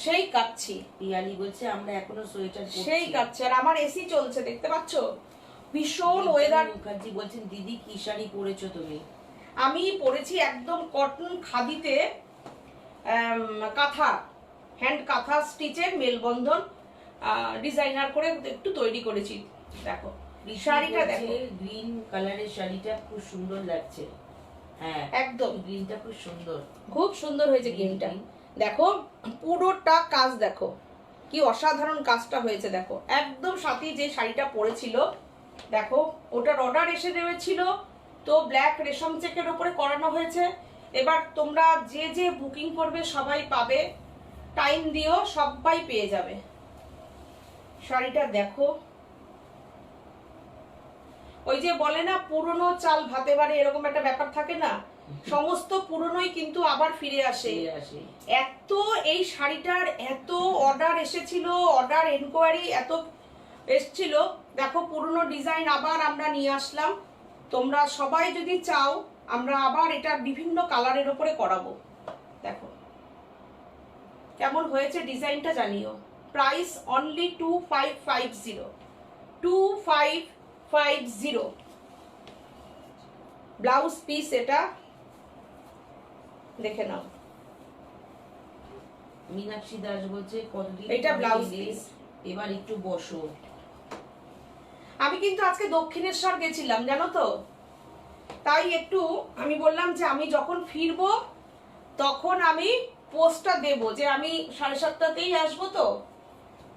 A: সেই কাচ্ছি
B: পিয়ালি বলছে আমরা এখনো সোয়েটার পরছি,
A: সেই কাচ্ছি, আর আমার এসি চলছে দেখতে পাচ্ছ, ভীষণ ওয়েদার।
B: মুখার্জি বলছেন দিদি কি শাড়ি পরেছো তুমি?
A: আমি পরেছি একদম কটন খাদিতে কাঁথা, হ্যান্ড কাঁথা স্টিচের মেলবন্ধন ডিজাইনার করে একটু তৈরি করেছি। দেখো শাড়িটা দেখো,
B: গ্রিন কালারের শাড়িটা খুব সুন্দর লাগছে। হ্যাঁ
A: একদম
B: গ্রিনটা খুব সুন্দর,
A: খুব সুন্দর হয়েছে গ্রিনটা। দেখো পুরোটা কাজ, দেখো কি অসাধারণ কাজটা হয়েছে। দেখো একদম সাথী যে শাড়িটা পরেছিল, দেখো ওটার অর্ডার এসে দেওয়াছিল, তো ব্ল্যাক রেশম চেকের উপরে করানো হয়েছে। এবার তোমরা যে যে বুকিং করবে সবাই পাবে, টাইম দিও সবাই পেয়ে যাবে। শাড়িটা দেখো, ওই যে বলে না পুরনো চাল ভাতে বাড়ে, এরকম একটা ব্যাপার থাকে না, সমস্ত পুরনোই কিন্তু আবার ফিরে আসে। এত এই শাড়িটার এত অর্ডার এসেছিল, অর্ডার এনকোয়ারি এত এসছিল, দেখো পুরনো ডিজাইন আবার আমরা নিয়ে আসলাম। তোমরা সবাই যদি চাও আমরা আবার এটা বিভিন্ন কালারের উপরে করাবো। দেখো কেমন হয়েছে ডিজাইনটা জানিও। Price only 2550, 2550। ব্লাউজ পিস এটা দেখে নাও।
B: মীনাক্ষী দাস বলছে কতদিন
A: এটা ব্লাউজ পিস,
B: এবার একটু বসো।
A: আমি কিন্তু আজকে দক্ষিণেশ্বর গেছিলাম জানো তো, তাই একটু আমি বললাম যে আমি যখন ফিরবো তখন আমি পোস্টটা দেবো যে আমি 7:30তেই আসবো।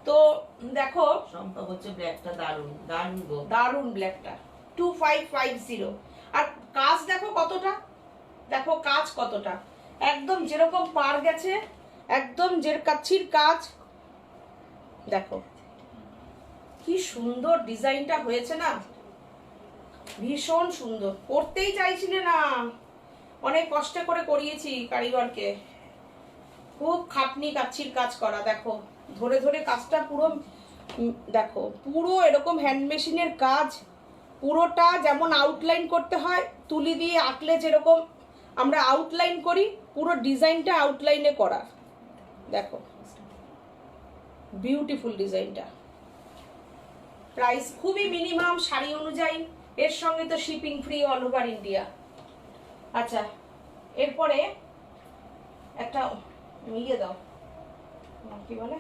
A: তো দেখো
B: শম্পা বলছে ব্ল্যাকটা দারুণ, দারুণ গো,
A: দারুণ ব্ল্যাকটা 2550। আর কাজ দেখো কতটা, দেখো কাজ কতটা, একদম যেরকম পার গেছে, একদম কাচ্ছির কাজ। দেখো কি সুন্দর ডিজাইনটা হয়েছে না, ভীষণ সুন্দর। করতেই চাইছিলে না, অনেক কষ্ট করে করিয়েছি কারিগরকে, খুব খাটনি কাচ্ছির কাজ করা। দেখো ধরে ধরে কাজটা পুরো, দেখো পুরো এরকম হ্যান্ড মেশিনের কাজ, পুরোটা যেমন আউটলাইন করতে হয়, তুলি দিয়ে আঁকলে যেরকম আমরা আউটলাইন করি, পুরো ডিজাইনটা আউটলাইনে করা। দেখো বিউটিফুল ডিজাইনটা। প্রাইস খুবই মিনিমাম শাড়ি অনুযায়ী, এর সঙ্গে তো shipping free all over India. আচ্ছা, এরপরে একটা ইয়ে দাও, কি বলে,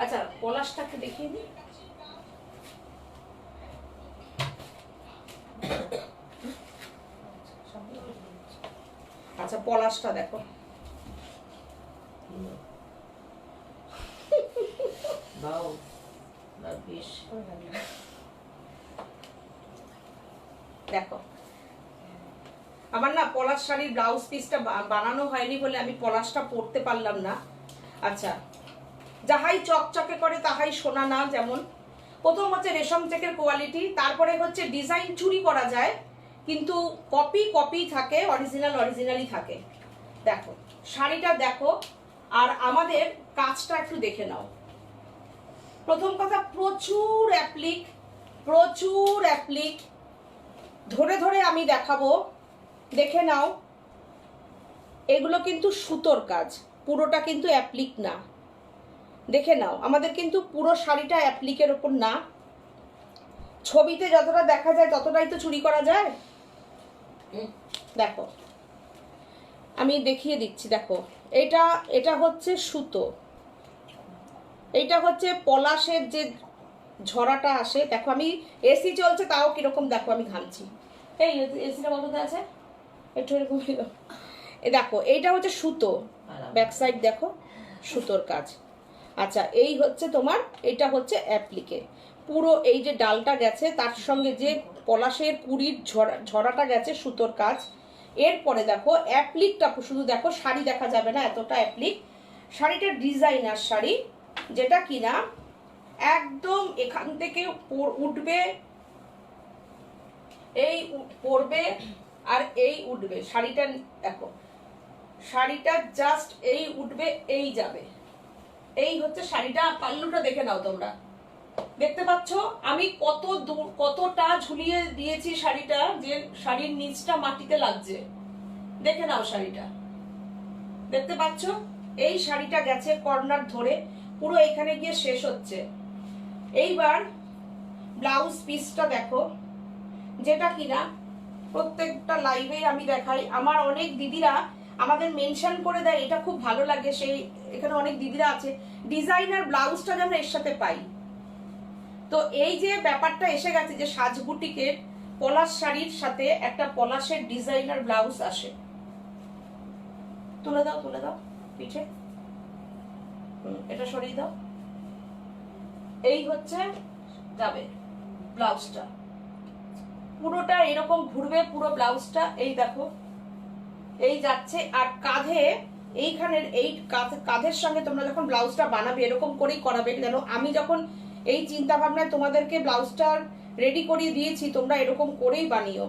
A: আচ্ছা পলাশটাকে দেখিয়ে দিই। আচ্ছা পলাশটা দেখো, দেখো আমার না পলাশ শাড়ির ব্লাউজ পিসটা বানানো হয়নি বলে আমি পলাশটা পরতে পারলাম না। আচ্ছা, যাহাই চকচকে করে তাহাই সোনা না, যেমন প্রথম হচ্ছে রেশম চেকের কোয়ালিটি, তারপরে হচ্ছে ডিজাইন চুরি করা যায় কিন্তু কপি কপি থাকে, অরিজিনাল অরিজিনালই থাকে। দেখো শাড়িটা দেখো, আর আমাদের কাজটা একটু দেখে নাও। প্রথম কথা প্রচুর অ্যাপ্লিক, প্রচুর অ্যাপ্লিক, ধরে ধরে আমি দেখাবো, দেখে নাও। এগুলো কিন্তু সুতোর কাজ, পুরোটা কিন্তু অ্যাপ্লিক না, দেখে নাও। আমাদের কিন্তু পুরো শাড়িটা অ্যাপ্লিকের ওপর না, ছবিতে যতটা দেখা যায় ততটাই তো চুরি করা যায়। দেখো আমি দেখিয়ে দিচ্ছি, দেখো এটা এটা হচ্ছে সুতো, এইটা হচ্ছে পলাশের যে ঝরাটা আসে। দেখো আমি এসি চলছে তাও কিরকম, দেখো আমি ঘামছি। এই এসিটা বন্ধ আছে একটু এরকম। দেখো এইটা হচ্ছে সুতো, ব্যাক সাইড দেখো সুতোর কাজ। আচ্ছা এই হচ্ছে তোমার, এটা হচ্ছে অ্যাপ্লিকে, পুরো এই যে ডালটা গেছে তার সঙ্গে যে পলাশের কুড়ির ঝরাটা গেছে সুতোর কাজ। এরপরে দেখো অ্যাপ্লিকটা শুধু দেখো, শাড়ি দেখা যাবে না এতটা অ্যাপ্লিক। শাড়িটা ডিজাইনার শাড়ি, যেটা কিনা একদম এখান থেকে উঠবে, এই পড়বে আর এই উঠবে। শাড়িটা দেখো, শাড়িটা জাস্ট এই উঠবে এই যাবে, এই হচ্ছে শাড়িটা। পাল্লুটা দেখে নাও তোমরা, দেখতে পাচ্ছ আমি কতটা ঝুলিয়ে দিয়েছি শাড়িটা, যে শাড়ির নিচটা মাটিতে লাগছে। দেখে নাও শাড়িটা, দেখতে পাচ্ছ এই শাড়িটা গেছে কর্নার ধরে পুরো এখানে গিয়ে শেষ হচ্ছে। এইবার ব্লাউজ পিসটা দেখো, যেটা কিনা প্রত্যেকটা লাইভে আমি দেখাই। আমার অনেক দিদিরা আমাদের মেনশন করে দেয়, এটা খুব ভালো লাগে। সেই এখানে অনেক দিদিরা আছে, ডিজাইনার ব্লাউজটা যেন এর সাথে পাই। তো এই যে ব্যাপারটা এসে গেছে যে সাজবুটিকের পলাশ শাড়ির সাথে একটা পলাশের ডিজাইনার ব্লাউজ আসে। তুলে দাও, তুলে দাও পিঠে, এটা সরিয়ে দাও। এই হচ্ছে যাবে ব্লাউজটা, পুরোটা এরকম ঘুরবে পুরো ব্লাউজটা। এই দেখো এই যাচ্ছে, আর কাঁধে এইখানের এই কাঁধের সঙ্গে তোমরা যখন ব্লাউজটা বানাবে এরকম করেই করাবে। যেন আমি যখন এই চিন্তা ভাবনায় তোমাদেরকে ব্লাউজটা রেডি করিয়ে দিয়েছি, তোমরা এরকম করেই বানিও,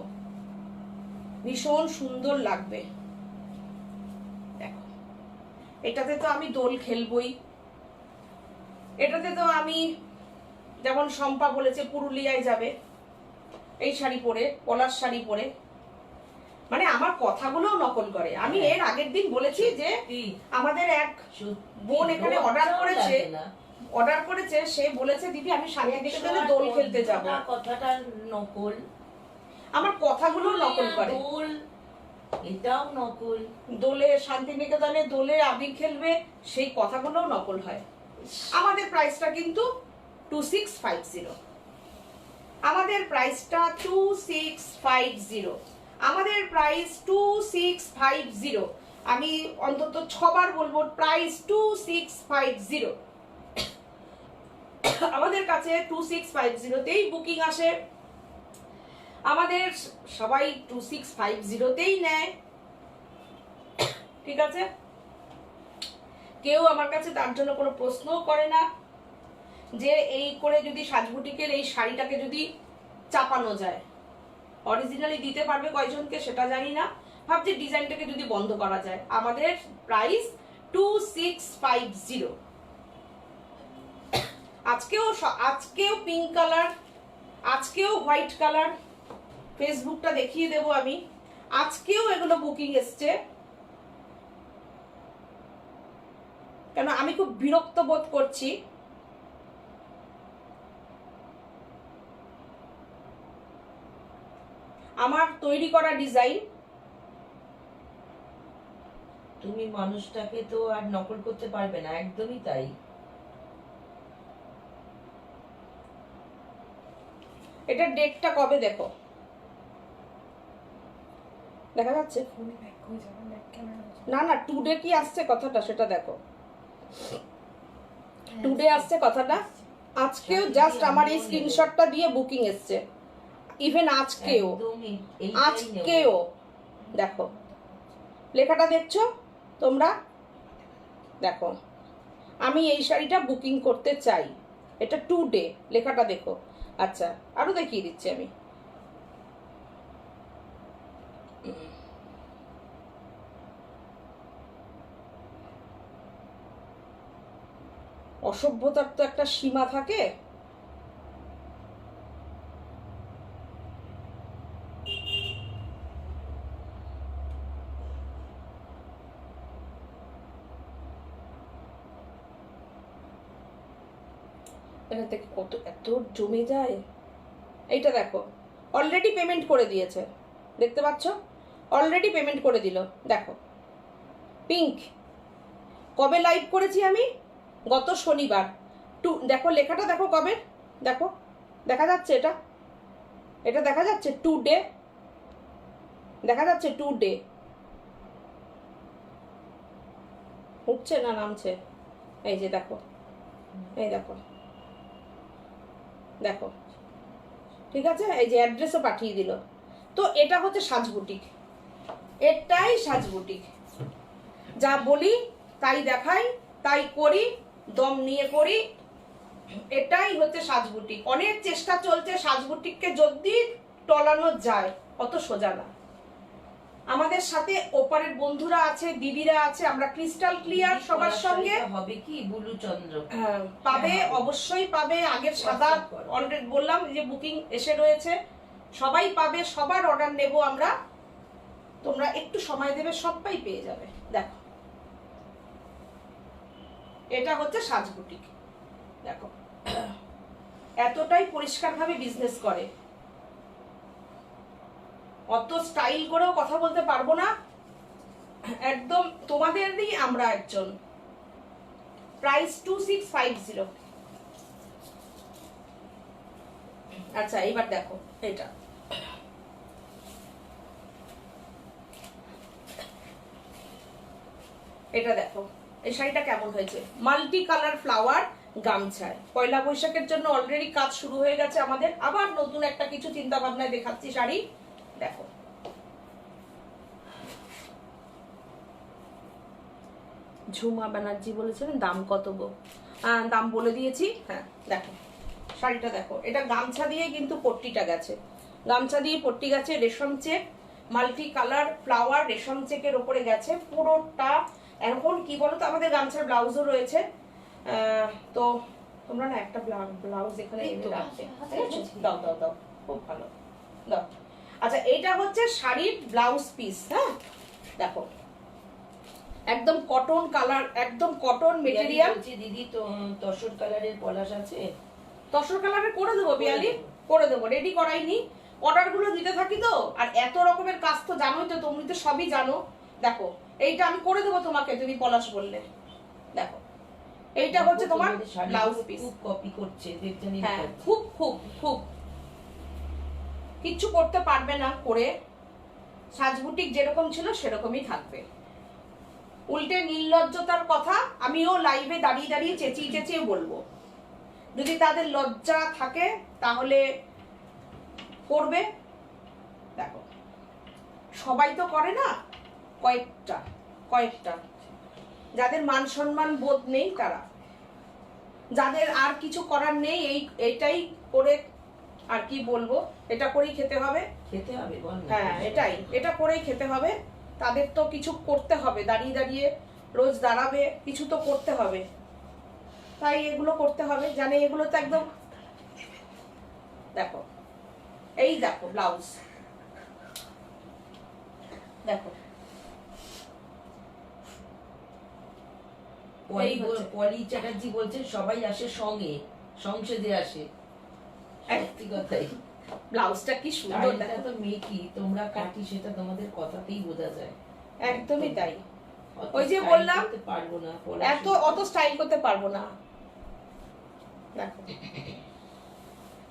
A: ভীষণ সুন্দর লাগবে। দেখো এটাতে তো আমি দোল খেলবই, এটাতে তো আমি, যেমন শম্পা বলেছে পুরুলিয়ায় যাবে এই শাড়ি পরে, পলাশ শাড়ি পরে, মানে আমার কথাগুলোও নকল করে। আমি এর আগের দিন বলেছি যে আমাদের এক বোন এখানে অর্ডার করেছে, সে বলেছে দিদি আমি শান্তিনিকেতনে দোল খেলতে যাব।
B: কথাটা নকল,
A: আমার কথাগুলো নকল করে।
B: এটাও নকল,
A: দোলে শান্তিনিকেতনে দোলে আবির খেলবে, সেই কথাগুলোও নকল হয়। আমাদের প্রাইসটা কিন্তু 2650, আমাদের প্রাইসটা 2650, আমাদের প্রাইস 2650। আমি অন্তত 6 বার বলবো প্রাইস 2650। আমাদের কাছে 2650তেই বুকিং আসে, আমাদের সবাই 2650তেই নেয়, ঠিক আছে? কেউ আমার কাছে তার জন্য কোনো প্রশ্নও করে না যে এই করে যদি সাজবুটিকের এই শাড়িটাকে যদি চাপানো যায়। অরিজিনালি দিতে পারবে কয়জনকে সেটা জানি না, ভাবছি ডিজাইনটাকে যদি বন্ধ করা যায়। আমাদের প্রাইস 2650। আজকেও পিঙ্ক কালার, আজকেও হোয়াইট কালার, ফেসবুকটা দেখিয়ে দেবো আমি। আজকেও এগুলো বুকিং এসছে, কেন আমি খুব বিরক্ত বোধ করছি। আমার তৈরি করা ডিজাইন।
B: তুমি মানুষটাকে তো আর নকল করতে পারবে না, একদমই তাই।
A: এটার ডেটটা কবে দেখো, দেখা যাচ্ছে? না না, টুডে কি আসছে কথাটা সেটা দেখো, টুডে আসছে কথাটা। আজকেও জাস্ট আমার এই স্ক্রিনশটটা দিয়ে বুকিং এসছে, ইভেন আজকেও,
B: একদমই এইটাই নেব।
A: আজকেও দেখো লেখাটা দেখছো তোমরা, দেখো আমি এই শাড়িটা বুকিং করতে চাই, এটা টুডে লেখাটা দেখো। আচ্ছা আরো দেখিয়ে দিচ্ছি আমি। অসভ্যতার তো একটা সীমা থাকে। এখান থেকে কত এত জমে যায়। এইটা দেখো অলরেডি পেমেন্ট করে দিয়েছে, দেখতে পাচ্ছ? অলরেডি পেমেন্ট করে দিল। দেখো পিঙ্ক, কবে লাইভ করেছি আমি? গত শনিবার। দেখো লেখাটা দেখো কবে, দেখো দেখা যাচ্ছে, এটা এটা দেখা যাচ্ছে টুডে, দেখা যাচ্ছে টুডে। উঠছে না নামছে? এই যে দেখো, এই দেখো, দেখো ঠিক আছে, এই যে অ্যাড্রেসও পাঠিয়ে দিল। তো এটা হচ্ছে সাজ বুটিক, এটাই সাজ বুটিক। যা বলি তাই দেখাই, তাই করি, দম নিয়ে করি, এটাই হচ্ছে সাজ বুটিক। অনেক চেষ্টা চলছে সাজ বুটিককে যদি টলানো যায়, অত সোজা না। আমাদের সাথে ওপারের বন্ধুরা আছে, দিদিরা আছে, আমরা ক্রিস্টাল ক্লিয়ার সবার সঙ্গে।
B: হবে কি বুলু চন্দ্র
A: পাবে, অবশ্যই পাবে। আগের সাদা অলরেডি বললাম যে বুকিং এসে রয়েছে, সবাই পাবে, সবার অর্ডার নেব আমরা। তোমরা একটু সময় দেবে, সবাই পেয়ে যাবে। দেখো এটা হচ্ছে সাজ বুটিক, দেখো এতটাই পরিষ্কারভাবে বিজনেস করে। অত স্টাইল করেও কথা বলতে পারবো না, একদম তোমাদেরই আমরা একজন। প্রাইস 2650। আচ্ছা এবার দেখো এটা, এটা দেখো এই শাড়িটা কেমন হয়েছে, মাল্টি কালার ফ্লাওয়ার গামছায়। পয়লা বৈশাখের জন্য অলরেডি কাজ শুরু হয়ে গেছে আমাদের, আবার নতুন একটা কিছু চিন্তা ভাবনায় দেখাচ্ছি শাড়ি। দেখো ঝুমা ব্যানার্জি বলেছিলেন দাম কত গো? দাম বলে দিয়েছি। হ্যাঁ দেখো শাড়িটা দেখো, এটা গামছা দিয়ে কিন্তু পট্টিটা গেছে, গামছা দিয়ে পট্টি গেছে, রেশম চেক, মাল্টি কালার ফ্লাওয়ার রেশম চেকের ওপরে গেছে পুরোটা। এখন কি বলতো, আমাদের গামছার ব্লাউজও রয়েছে। তো তোমরা না একটা ব্লাউজ এখানে এনে রাখবে, দাও দাও দাও, খুব ভালো দাও। আচ্ছা এইটা হচ্ছে শাড়ির ব্লাউজ পিস। হ্যাঁ দেখো একদম কটন কালার, একদম কটন মেটেরিয়াল।
B: দিদি তো তসর কালারের পলাশ আছে,
A: তসর কালারের করে দেবো বিয়ালি, করে দেবো, রেডি করাইনি, অর্ডার গুলো দিতে থাকি তো। আর এত রকমের কাজ তো জানোই তো, তুমি তো সবই জানো। দেখো এইটা আমি করে দেবো তোমাকে, তুমি পলাশ বললে। দেখো এইটা হচ্ছে তোমার ব্লাউজ পিস।
B: খুব কপি করছে দেখছেন?
A: হ্যাঁ খুব খুব খুব, কিচ্ছু করতে পারবে না করে, সাজ বুটিক যেরকম ছিল সেরকমই থাকবে। উল্টে নির্লজ্জতার কথা আমিও লাইভে দাঁড়িয়ে দাঁড়িয়ে চেঁচিয়ে চেঁচিয়ে বলবো। যদি তাদের লজ্জা থাকে তাহলে করবে। দেখো সবাই তো করে না, কয়েকটা কয়েকটা, যাদের মান সম্মান বোধ নেই তারা, যাদের আর কিছু করার নেই, এইটাই করে, আর কি বলবো, এটা করেই খেতে হবে,
B: খেতে হবে বল।
A: হ্যাঁ এটাই, এটা করেই খেতে হবে। তাদের তো কিছু করতে হবে, দাঁড়িয়ে দাঁড়িয়ে রোজ দাঁড়াবে, কিছু তো করতে হবে, তাই এগুলো করতে হবে। জানে এগুলো তো একদম, দেখো এই দেখো ব্লাউজ, দেখো এই হচ্ছে।
B: পলি চ্যাটার্জি বলছেন সবাই আসে সঙ্গে, সংসদে আসে। সত্যি কথাই।
A: ব্লাউজটা কি সুন্দর
B: শাড়িটা
A: দেখো।
B: তো মেকি, তোমরা কাটি সেটা তোমাদের কথাতেই বোঝা যায়।
A: একদমই তাই।
B: অত
A: ওই যে
B: style
A: বললাম,
B: করতে পারবো না,
A: অত স্টাইল করতে পারবো না। দেখো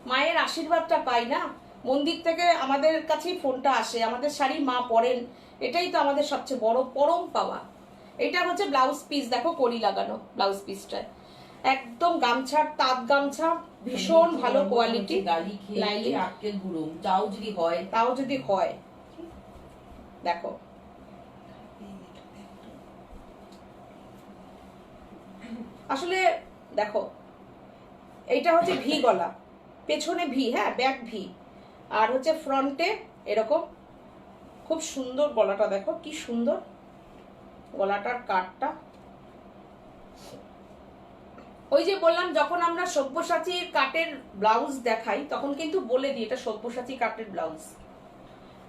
A: মায়ের আশীর্বাদটা পাই না, মন্দির থেকে আমাদের কাছেই ফোনটা আসে, আমাদের শাড়ি মা পরেন, এটাই তো আমাদের সবচেয়ে বড় পরম পাওয়া। এটা হচ্ছে ব্লাউজ পিস, দেখো কড়ি লাগানো ব্লাউজ পিসটা, একদম গামছার তাঁত গামছা, ভীষণ ভালো কোয়ালিটি।
B: গালি খেয়ে আটকেল গুঁড়ো তাও যদি হয়,
A: দেখো আসলে দেখো এইটা হচ্ছে ভি গলা, পেছনে ভি, হ্যাঁ ব্যাক ভি, আর হচ্ছে ফ্রন্টে এরকম খুব সুন্দর গলাটা, দেখো কি সুন্দর গলাটার কাটটা। ওই যে বললাম, যখন আমরা সব্যসাচীর কাটের ব্লাউজ দেখাই তখন কিন্তু বলে দিই এটা সব্যসাচী কাটের ব্লাউজ,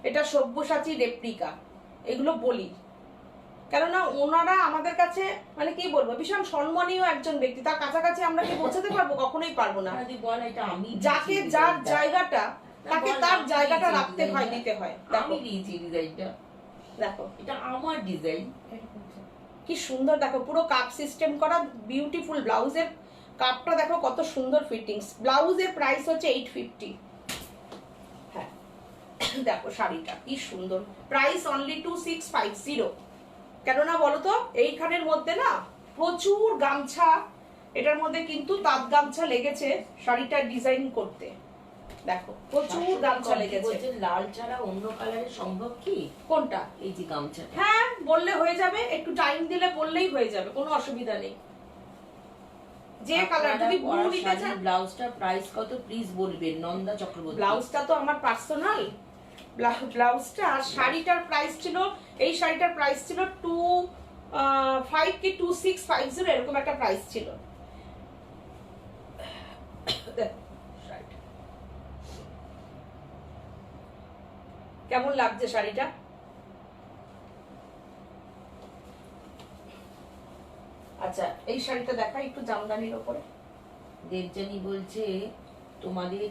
A: এটা সব্যসাচী রেপ্লিকা, এগুলো বলি। কেননা ওনারা আমাদের কাছে মানে কি বলবো ভীষণ সম্মানীয় একজন ব্যক্তি, তার কাছাকাছি আমরা কি পৌঁছাতে পারবো? কখনোই পারবো না। যাকে যার জায়গাটা, তাকে তার জায়গাটা রাখতে হয়, দিতে হয়।
B: আমি দিয়েছি ডিজাইনটা,
A: দেখো
B: এটা আমার ডিজাইন।
A: কি সুন্দর, দেখো পুরো কাপ সিস্টেম করা বিউটিফুল। ব্লাউজের কাপটা দেখো কত সুন্দর ফিটিংস। ব্লাউজের প্রাইস হচ্ছে 850। হ্যাঁ দেখো শাড়িটা কি সুন্দর, প্রাইস অনলি 2650। কেননা বলতো এইখানের মধ্যে না প্রচুর গামছা, এটার মধ্যে কিন্তু তাঁত গামছা লেগেছে শাড়িটা ডিজাইন করতে। দেখো প্রচুর গামছা লেগেছে।
B: লাল ছাড়া অন্য কালারের সম্ভব কি?
A: কোনটা?
B: এই যে গামছা।
A: হ্যাঁ বললে হয়ে যাবে, একটু টাইম দিলে বললেই হয়ে যাবে, কোনো অসুবিধা নেই। যে কালার যদি ব্লু নিতে চান।
B: ব্লাউজটার প্রাইস কত প্লিজ বলবেন নন্দা চক্রবর্তী।
A: ব্লাউজটা তো আমার পার্সোনাল ব্লাউজটা, আর শাড়িটার প্রাইস ছিল, এই শাড়িটার প্রাইস ছিল 25 কি 2650 এরকম একটা প্রাইস ছিল। কেমন লাগছে শাড়িটা? আচ্ছা এই শাড়িটা দেখা একটু জামদানির উপরে।
B: দেবযানী বলছে তোমাদের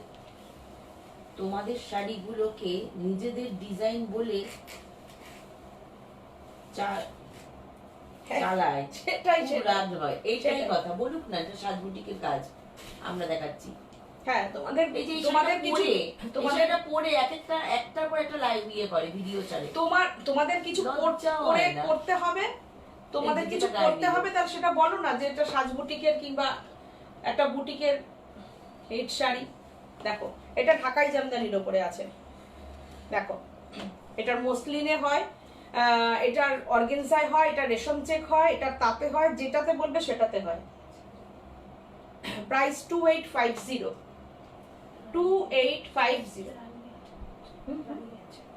B: তোমাদের শাড়িগুলোকে নিজেদের ডিজাইন বলে চালায়,
A: সেটাই
B: রাগ হয়। এইটাই কথা বলুক না, এটা সাজবুটিকের কাজ আমরা দেখাচ্ছি।
A: হ্যাঁ তোমাদের
B: এই যে
A: তোমাদের কিছু
B: তোমাদের এটা পরে একটার পর একটা লাইভ করে ভিডিও চালে,
A: তোমাদের কিছু করতে হবে, তোমাদের কিছু করতে হবে, তাহলে সেটা বলো না যে এটা সাজবুটিকের কিংবা একটা বুটিকের হিট শাড়ি। দেখো এটা ঢাকাই জামদানির উপরে আছে, দেখো এটার মসলিনে হয়, এটার অর্গানজায় হয়, এটা রেশম চেক হয়, এটা তাতে হয়, যেটাতে বলবে সেটাতে হয়। প্রাইস 2850। 2850।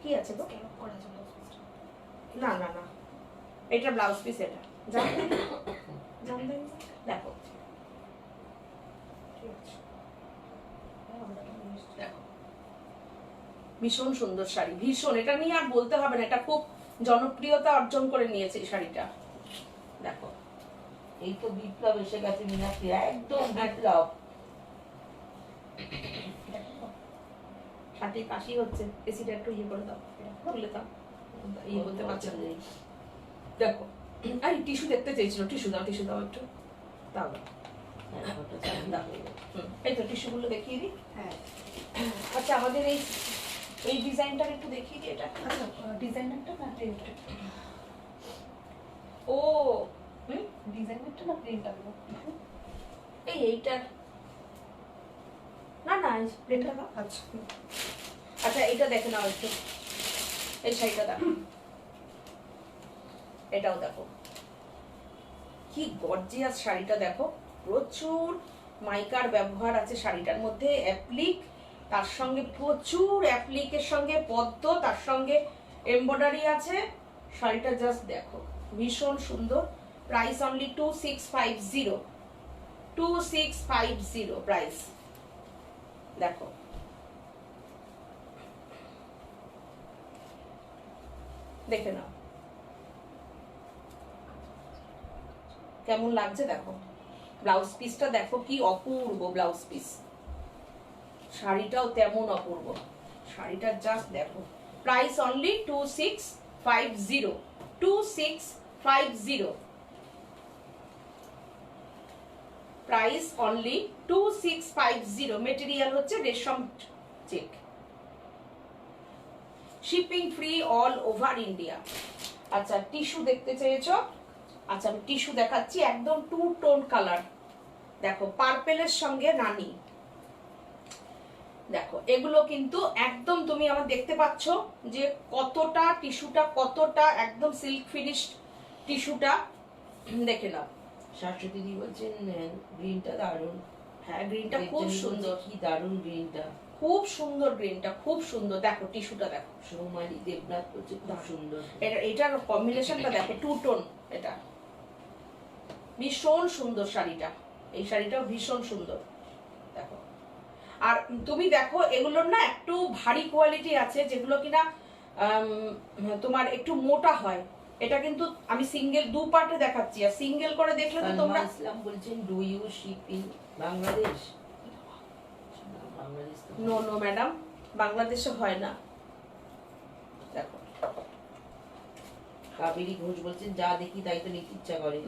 A: কি আছে তো? না না না, এটা ব্লাউজ পিস, এটা জামদানি দেখো। দেখো ভীষণ সুন্দর শাড়ি, ভীষণ, এটা নিয়ে আর বলতে হবে না, এটা খুব জনপ্রিয়তা অর্জন করে নিয়েছে এই শাড়িটা। দেখো
B: এই তো বিপ্লব এসে গেছে মীনাক্ষী, একদম বিপ্লব।
A: শাড়ি কাশি হচ্ছে, এসিটা একটু ইয়ে করে দাও, তুলে দাও, ইয়ে করতে পারছে না। দেখো আরে টিস্যু দেখতে চেয়েছিল, টিস্যু দাও একটু, দাও এই তো টিস্যুগুলো দেখিয়ে দিই। হ্যাঁ আচ্ছা আমাদের এই ডিজাইনটা একটু দেখিয়ে দিই। এটা আচ্ছা ডিজাইনারটা না প্রিন্টটা? ও ডিজাইনারটা না প্রিন্টটা? এইটার না প্রিন্টটা না। আচ্ছা আচ্ছা এইটা দেখে নাও একটু, এই শাড়িটা দেখো, এটাও দেখো কি গর্জিয়াস শাড়িটা। দেখো প্রচুর মাইকার ব্যবহার আছে শাড়িটার মধ্যে, অ্যাপ্লিক, তার সঙ্গে প্রচুর অ্যাপ্লিকের সঙ্গে পদ্ম, তার সঙ্গে এমব্রয়ডারি আছে। শাড়িটা জাস্ট দেখো ভীষণ সুন্দর। Price only 2650। 2650 প্রাইস। দেখো দেখে নাও কেমন লাগছে, দেখো ব্লাউজ পিসটা দেখো কি অপূর্ব ব্লাউজ পিস, শাড়িটাও তেমন অপূর্ব, শাড়িটা জাস্ট দেখো। Price only 2650, 2650, price only 2650। Material হচ্ছে রেশম check, shipping free all over India. আচ্ছা টিস্যু দেখতে চেয়েছো, আচ্ছা আমি টিস্যু দেখাচ্ছি, একদম টু টোন কালার, দেখো পার্পেলের সঙ্গে রানী, দেখো এগুলো কিন্তু একদম তুমি আমার দেখতে পাচ্ছ যে কতটা টিস্যুটা, কতটা একদম সিল্ক ফিনিশ টিস্যুটা, দেখে নাও।
B: শাশ্বতী দি বলছেন গ্রিনটা দারুণ।
A: হ্যাঁ গ্রিনটা খুব সুন্দর,
B: কি দারুণ গ্রিনটা,
A: খুব সুন্দর গ্রিনটা, খুব সুন্দর, দেখো টিস্যুটা দেখো।
B: সৌমালি দেবনাথ বলছে খুব সুন্দর,
A: এটার কম্বিনেশনটা দেখো, টু টোন, এটা ভীষণ সুন্দর শাড়িটা, এই শাড়িটাও ভীষণ সুন্দর দেখো। আর তুমি দেখো এগুলোর না একটু ভারী কোয়ালিটি আছে, যেগুলো কিনা তোমার একটু মোটা হয়, এটা কিন্তু আমি সিঙ্গেল দু পার্টে দেখাচ্ছি, আর সিঙ্গেল করে দেখলে তো তোমরা।
B: ইসলাম বলছেন do you ship in Bangladesh?
A: No no madam, বাংলাদেশে হয় না, দেখো।
B: কাবেরী ঘোষ বলছেন যা দেখি তাই তো নিতে ইচ্ছা করে।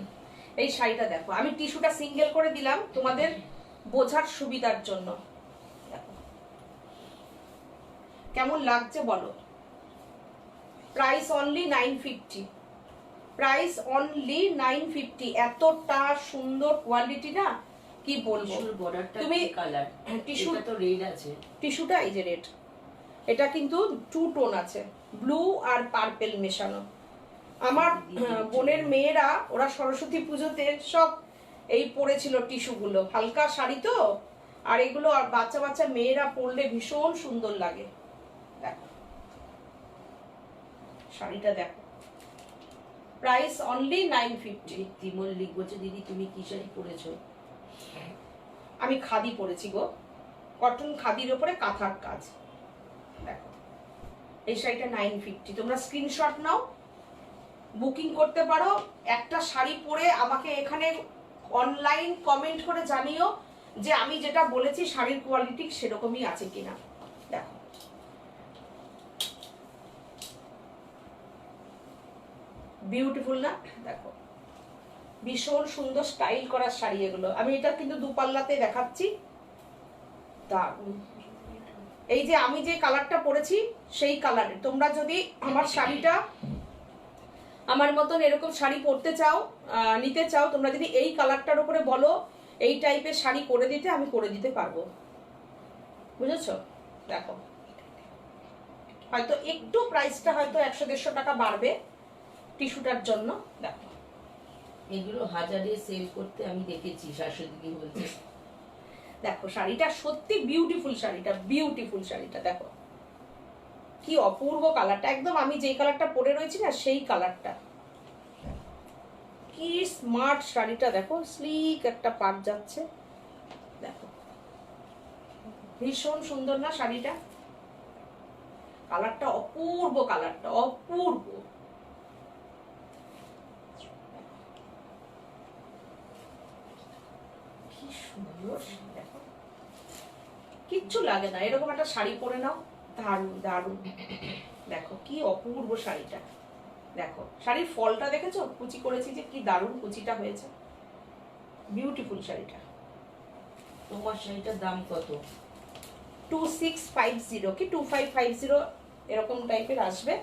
A: এই শাড়িটা দেখো, আমি টিস্যুটা সিঙ্গেল করে দিলাম তোমাদের বোঝার সুবিধার জন্য, দেখো কেমন লাগছে বলো। প্রাইস অনলি 950, প্রাইস অনলি 950, এতটা সুন্দর কোয়ালিটি না কি বলবো।
B: তুমি কালার টিস্যু তো রেড আছে,
A: টিস্যুটা এই যে রেড, এটা কিন্তু টু টোন আছে, ব্লু আর পার্পেল মেশানো। আমার বোনের মেয়েরা ওরা সরস্বতী পুজোতে সব এই পরেছিল টিস্যুগুলো, হালকা শাড়ি তো, আর এগুলো আর বাচ্চা বাচ্চা মেয়েরা পরলে ভীষণ সুন্দর লাগে, দেখো শাড়িটা দেখো। Price only 950।
B: তিমল লিখ বলছে দিদি তুমি কি শাড়ি পরেছো?
A: আমি খাদি পরেছি গো, কটন খাদির উপরে কাঁথার কাজ, দেখো এই শাড়িটা 950। তোমরা স্ক্রিনশট নাও, বুকিং করতে পারো। একটা শাড়ি পরে আমাকে এখানে অনলাইন কমেন্ট করে জানিও যে আমি যেটা বলেছি শাড়ির কোয়ালিটি সেরকমই আছে কিনা, দেখো বিউটিফুল না, দেখো ভীষণ সুন্দর স্টাইল করা শাড়ি এগুলো। আমি এটা কিন্তু দুপাল্লাতে দেখাচ্ছি, দারুণ। এই যে আমি যে কালারটা পরেছি সেই কালারের, তোমরা যদি আমার শাড়িটা আমার মতন এরকম শাড়ি পরতে চাও, নিতে চাও, তোমরা যদি এই কালারটার উপরে বলো এই টাইপের শাড়ি করে দিতে, আমি করে দিতে পারবো, বুঝেছো। দেখো হয়তো একটু প্রাইসটা হয়তো 100-150 টাকা বাড়বে টিস্যুটার জন্য, দেখো
B: এগুলো হাজারে সেল করতে আমি দেখেছি, শাশুড়ি বলছে।
A: দেখো শাড়িটা সত্যি বিউটিফুল, শাড়িটা বিউটিফুল, শাড়িটা দেখো কি অপূর্ব কালারটা, একদম আমি যেই কালারটা পরে রয়েছি না সেই কালারটা, কি স্মার্ট শাড়িটা দেখো, স্লিক একটা পাট যাচ্ছে, দেখো ভীষণ সুন্দর না শাড়িটা, কালারটা অপূর্ব, কালারটা অপূর্ব, কি সুন্দর, দেখো কিচ্ছু লাগে না, এরকম একটা শাড়ি পরে নাও, দারুণ দারুণ, দেখো কি অপূর্ব শাড়িটা, দেখো শাড়ির ফলটা দেখেছো, কুচি করেছি যে কি দারুণ কুচিটা হয়েছে, বিউটিফুল শাড়িটা।
B: তোমার শাড়িটার দাম কত?
A: 2650 কি 2550 এরকম টাইপের আসবে,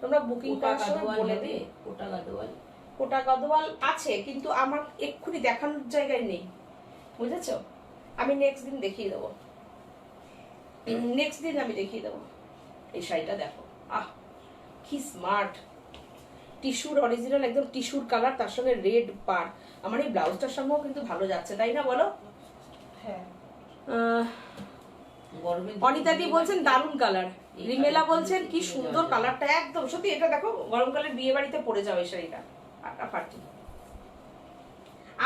A: তোমরা বুকিং করার সময় বলে দিবে।
B: কোটা গাদোয়াল,
A: কোটা গাদোয়াল আছে কিন্তু আমার এক্ষুনি দেখানোর জায়গায় নেই, বুঝেছো। আমি নেক্সট দিন দেখিয়ে দেবো, নেক্সট দিন আমি দেখিয়ে দেবো। এই শাড়িটা দেখো, আহ কি স্মার্ট, টিস্যুর অরিজিনাল একদম টিস্যুর কালার, তার সঙ্গে রেড পার, আমার এই ব্লাউজটার সঙ্গেও কিন্তু ভালো যাচ্ছে, তাই না বলো।
C: হ্যাঁ
A: অনিতা দি বলছেন দারুণ কালার, রিমেলা বলছেন কি সুন্দর কালারটা, একদম সত্যি এটা দেখো গরমকালে বিয়ে বাড়িতে পরে যাও এই শাড়িটা, ফাটাফাটি।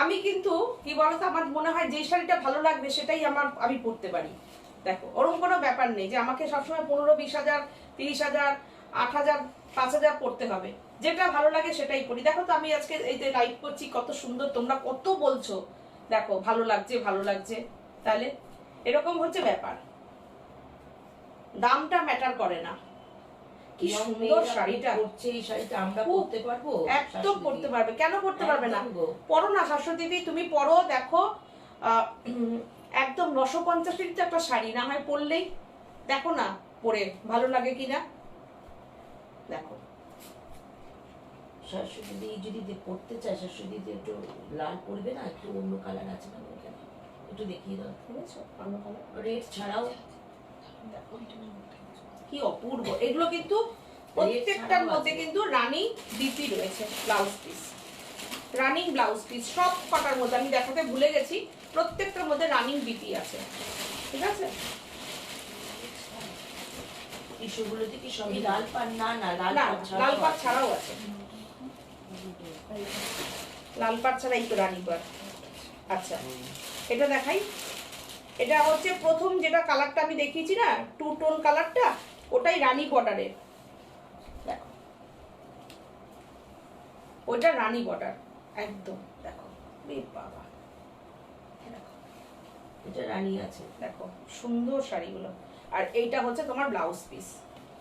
A: আমি কিন্তু কি বলতো, আমার মনে হয় যে শাড়িটা ভালো লাগবে সেটাই আমি পরতে পারি, দেখো ওরকম কোনো ব্যাপার নেই যে আমাকে সবসময় 15-20 হাজার 30 হাজার 8,000 5,000 পড়তে হবে। যেটা ভালো লাগে সেটাই পড়ি। দেখো তো আমি আজকে এই যে লাইভ করছি কত সুন্দর, তোমরা কত বলছো, দেখো ভালো লাগছে ভালো লাগছে। তাহলে এরকম হচ্ছে ব্যাপার, দামটা ম্যাটার করে না। কি সুন্দর শাড়িটা
B: পরছে, এই শাড়িটা আমরা পরতে পারবো?
A: একদম পরতে পারবে, কেন পরতে পারবে না? পরো না শাশ্বতী দিদি, তুমি পরো, দেখো একদম 950 তো একটা শাড়ি, না হয় পরলেই দেখো না পরে ভালো লাগে কিনা। দেখো
B: শাশ্বতী দিদি যদি পরতে চায়, শাশ্বতী দিদি একটু লাল পরবে না, একটু অন্য কালার আছে না এখানে, একটু দেখিয়ে দাও।
A: বুঝেছো, অন্য কালার
B: রেড ছাড়াও
A: দেখো কি অপূর্ব। এগুলো কিন্তু প্রত্যেকটার মধ্যে কিন্তু রানিং বিপি রয়েছে, blouse piece, running blouse piece সব কটার মধ্যে, আমি দেখাতে ভুলে গেছি, প্রত্যেকটার মধ্যে রানিং বিপি আছে, ঠিক আছে।
B: টিস্যুগুলোতে কি সবই লাল পাড়? না না, লাল
A: লাল পাড় ছাড়াও আছে, লাল পাড় ছাড়া এই তো রানী পাড়। আচ্ছা এটা দেখাই, এটা হচ্ছে প্রথম যেটা কালারটা আমি দেখিয়েছি না, 2 টোন কালারটা, ওটাই রানী বর্ডারের, দেখো ওটা রানী বর্ডার একদম, দেখো বাবা,
B: এটা রানী আছে,
A: দেখো সুন্দর শাড়িগুলো। আর এইটা হচ্ছে তোমার ব্লাউজ পিস,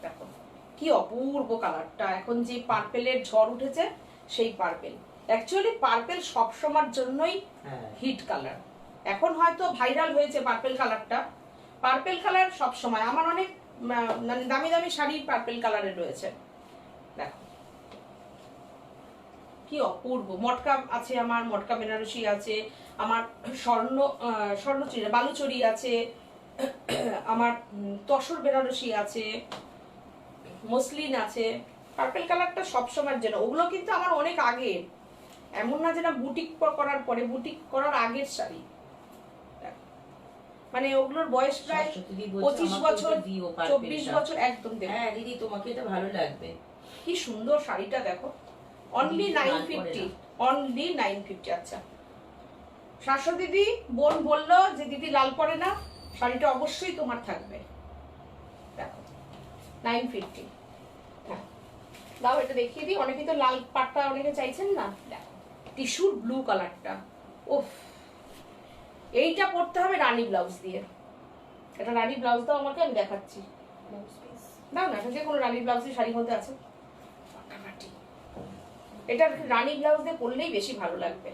A: দেখো কি অপূর্ব কালারটা, এখন যে পার্পেলের ঝড় উঠেছে সেই পার্পেল, অ্যাকচুয়ালি পার্পেল সব সময়ের জন্যই হিট কালার, এখন হয়তো ভাইরাল হয়েছে পার্পেল কালারটা, পার্পেল কালার সব সময় আমার অনেক মানে দামি দামি শাড়ি পার্পেল কালারের রয়েছে, দেখো কি অপূর্ব। মটকা আছে আমার, মটকা বেনারসি আছে আমার, স্বর্ণচুরি বালুচরি আছে আমার, তসর বেনারসি আছে, মসলিন আছে, পার্পেল কালারটা সবসময়ের জন্য। ওগুলো কিন্তু আমার অনেক আগের, এমন না যেটা বুটিক করার পরে, বুটিক করার আগের শাড়ি, মানে ওগুলোর বয়স প্রায় 25 বছর 24 বছর একদম।
B: হ্যাঁ দিদি তোমাকে এটা ভালো লাগবে,
A: কি সুন্দর শাড়িটা দেখো, অনলি 950, অনলি 950। আচ্ছা শাশ্বতী দিদি বোন বললো যে দিদি লাল পরে না, শাড়িটা অবশ্যই তোমার থাকবে, দেখো 950। হ্যাঁ দাও এটা দেখিয়ে দিই, অনেকে তো লাল পাটটা অনেকে চাইছেন না, দেখো টিস্যুর ব্লু কালারটা, উফ এইটা পরতে হবে রানী ব্লাউজ দিয়ে, এটা রানী ব্লাউজ দাও আমাকে, আমি দেখাচ্ছি, দাও না, যে কোনো রানী ব্লাউজের শাড়ির মধ্যে আছে, এটা রানী ব্লাউজ দিয়ে পরলেই বেশি ভালো লাগবে,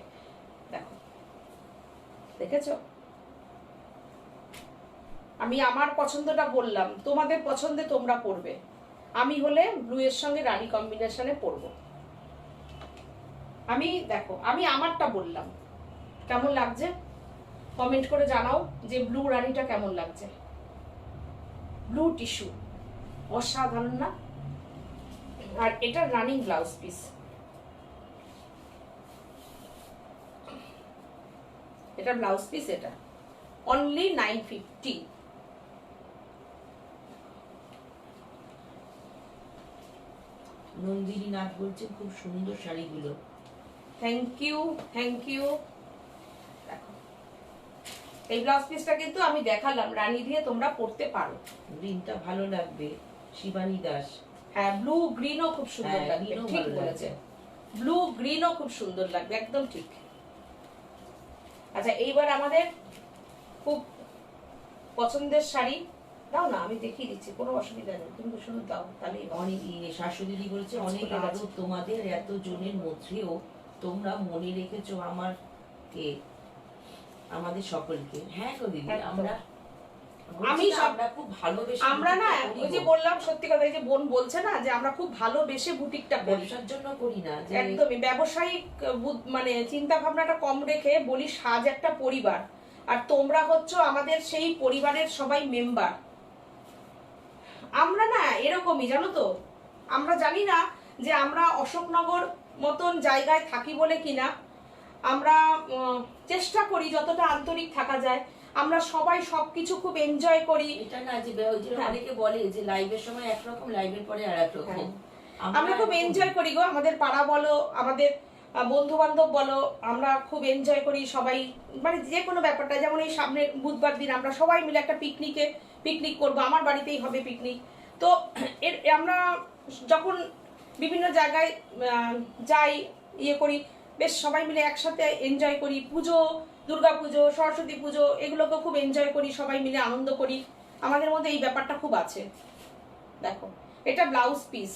A: দেখো দেখেছো। আমি আমার পছন্দটা বললাম, তোমাদের পছন্দে তোমরা পরবে, আমি হলে ব্লু এর সঙ্গে রানী কম্বিনেশনে পরবো, আমি দেখো আমি আমারটা বললাম, কেমন লাগছে কমেন্ট করে জানাও যে ব্লু রানীটা কেমন লাগছে, ব্লু টিস্যু অসাধারণ না। আর এটা রানিং ব্লাউজ পিস, এটা ব্লাউজ পিস, এটা অনলি 950।
B: নন্দিনী নাথ বলছেন খুব সুন্দর শাড়িগুলো,
A: থ্যাংক ইউ থ্যাংক ইউ। দেখো এই ব্লাউজ পিসটা কিন্তু আমি দেখালাম, রানী দিয়ে তোমরা পরতে পারো,
B: গ্রিনটা ভালো লাগবে, শিবানী দাস।
A: হ্যাঁ ব্লু গ্রিনও খুব সুন্দর লাগবে, ঠিক বলেছে, ব্লু গ্রিনও খুব সুন্দর লাগবে, একদম ঠিক। আচ্ছা এইবার আমাদের খুব পছন্দের শাড়ি দাও না, আমি দেখিয়ে দিচ্ছি, কোনো অসুবিধা নেই, তুমি শুধু দাও তাহলেই
B: অনেক শাশুড়ি দিদি বলেছে অনেক আরো তোমাদের এত জনের মধ্যেও তোমরা মনে রেখেছো আমাকে, আমাদের সকলকে। হ্যাঁ গো দিদি, আমরা খুব ভালোবেসে,
A: আমরা না ওই যে বললাম সত্যি কথা, এই যে বোন বলছে না যে আমরা খুব ভালোবেসে বুটিকটা করি,
B: ব্যবসার জন্য করি না,
A: একদমই ব্যবসায়িক মানে চিন্তা ভাবনাটা কম রেখে বলি সাজ একটা পরিবার, আর তোমরা হচ্ছে আমাদের সেই পরিবারের সবাই মেম্বার। আমরা না এরকমই জানো তো, আমরা জানি না যে আমরা অশোকনগর মতন জায়গায় থাকি বলে কিনা, আমরা চেষ্টা করি যতটা আন্তরিক থাকা যায়, আমরা সবাই সবকিছু খুব এনজয় করি।
B: এটা না যে অনেকে বলে যে লাইভের সময় একরকম, লাইভের পরে আর এক রকম,
A: আমরা খুব এনজয় করি গো, আমাদের পাড়া বলো, আমাদের বন্ধু বান্ধব বলো, আমরা খুব এনজয় করি সবাই, মানে যে কোনো ব্যাপারটা, যেমন এই সামনের বুধবার দিন আমরা সবাই মিলে একটা পিকনিক করব, আমার বাড়িতেই হবে পিকনিক, তো আমরা যখন বিভিন্ন জায়গায় যাই, ইয়ে করি, বেশ সবাই মিলে একসাথে এনজয় করি। পুজো, দুর্গা পুজো, সরস্বতী পুজো, এগুলোকে খুব এনজয় করি, সবাই মিলে আনন্দ করি। আমাদের মধ্যে এই ব্যাপারটা খুব আছে। দেখো, এটা ব্লাউজ পিস।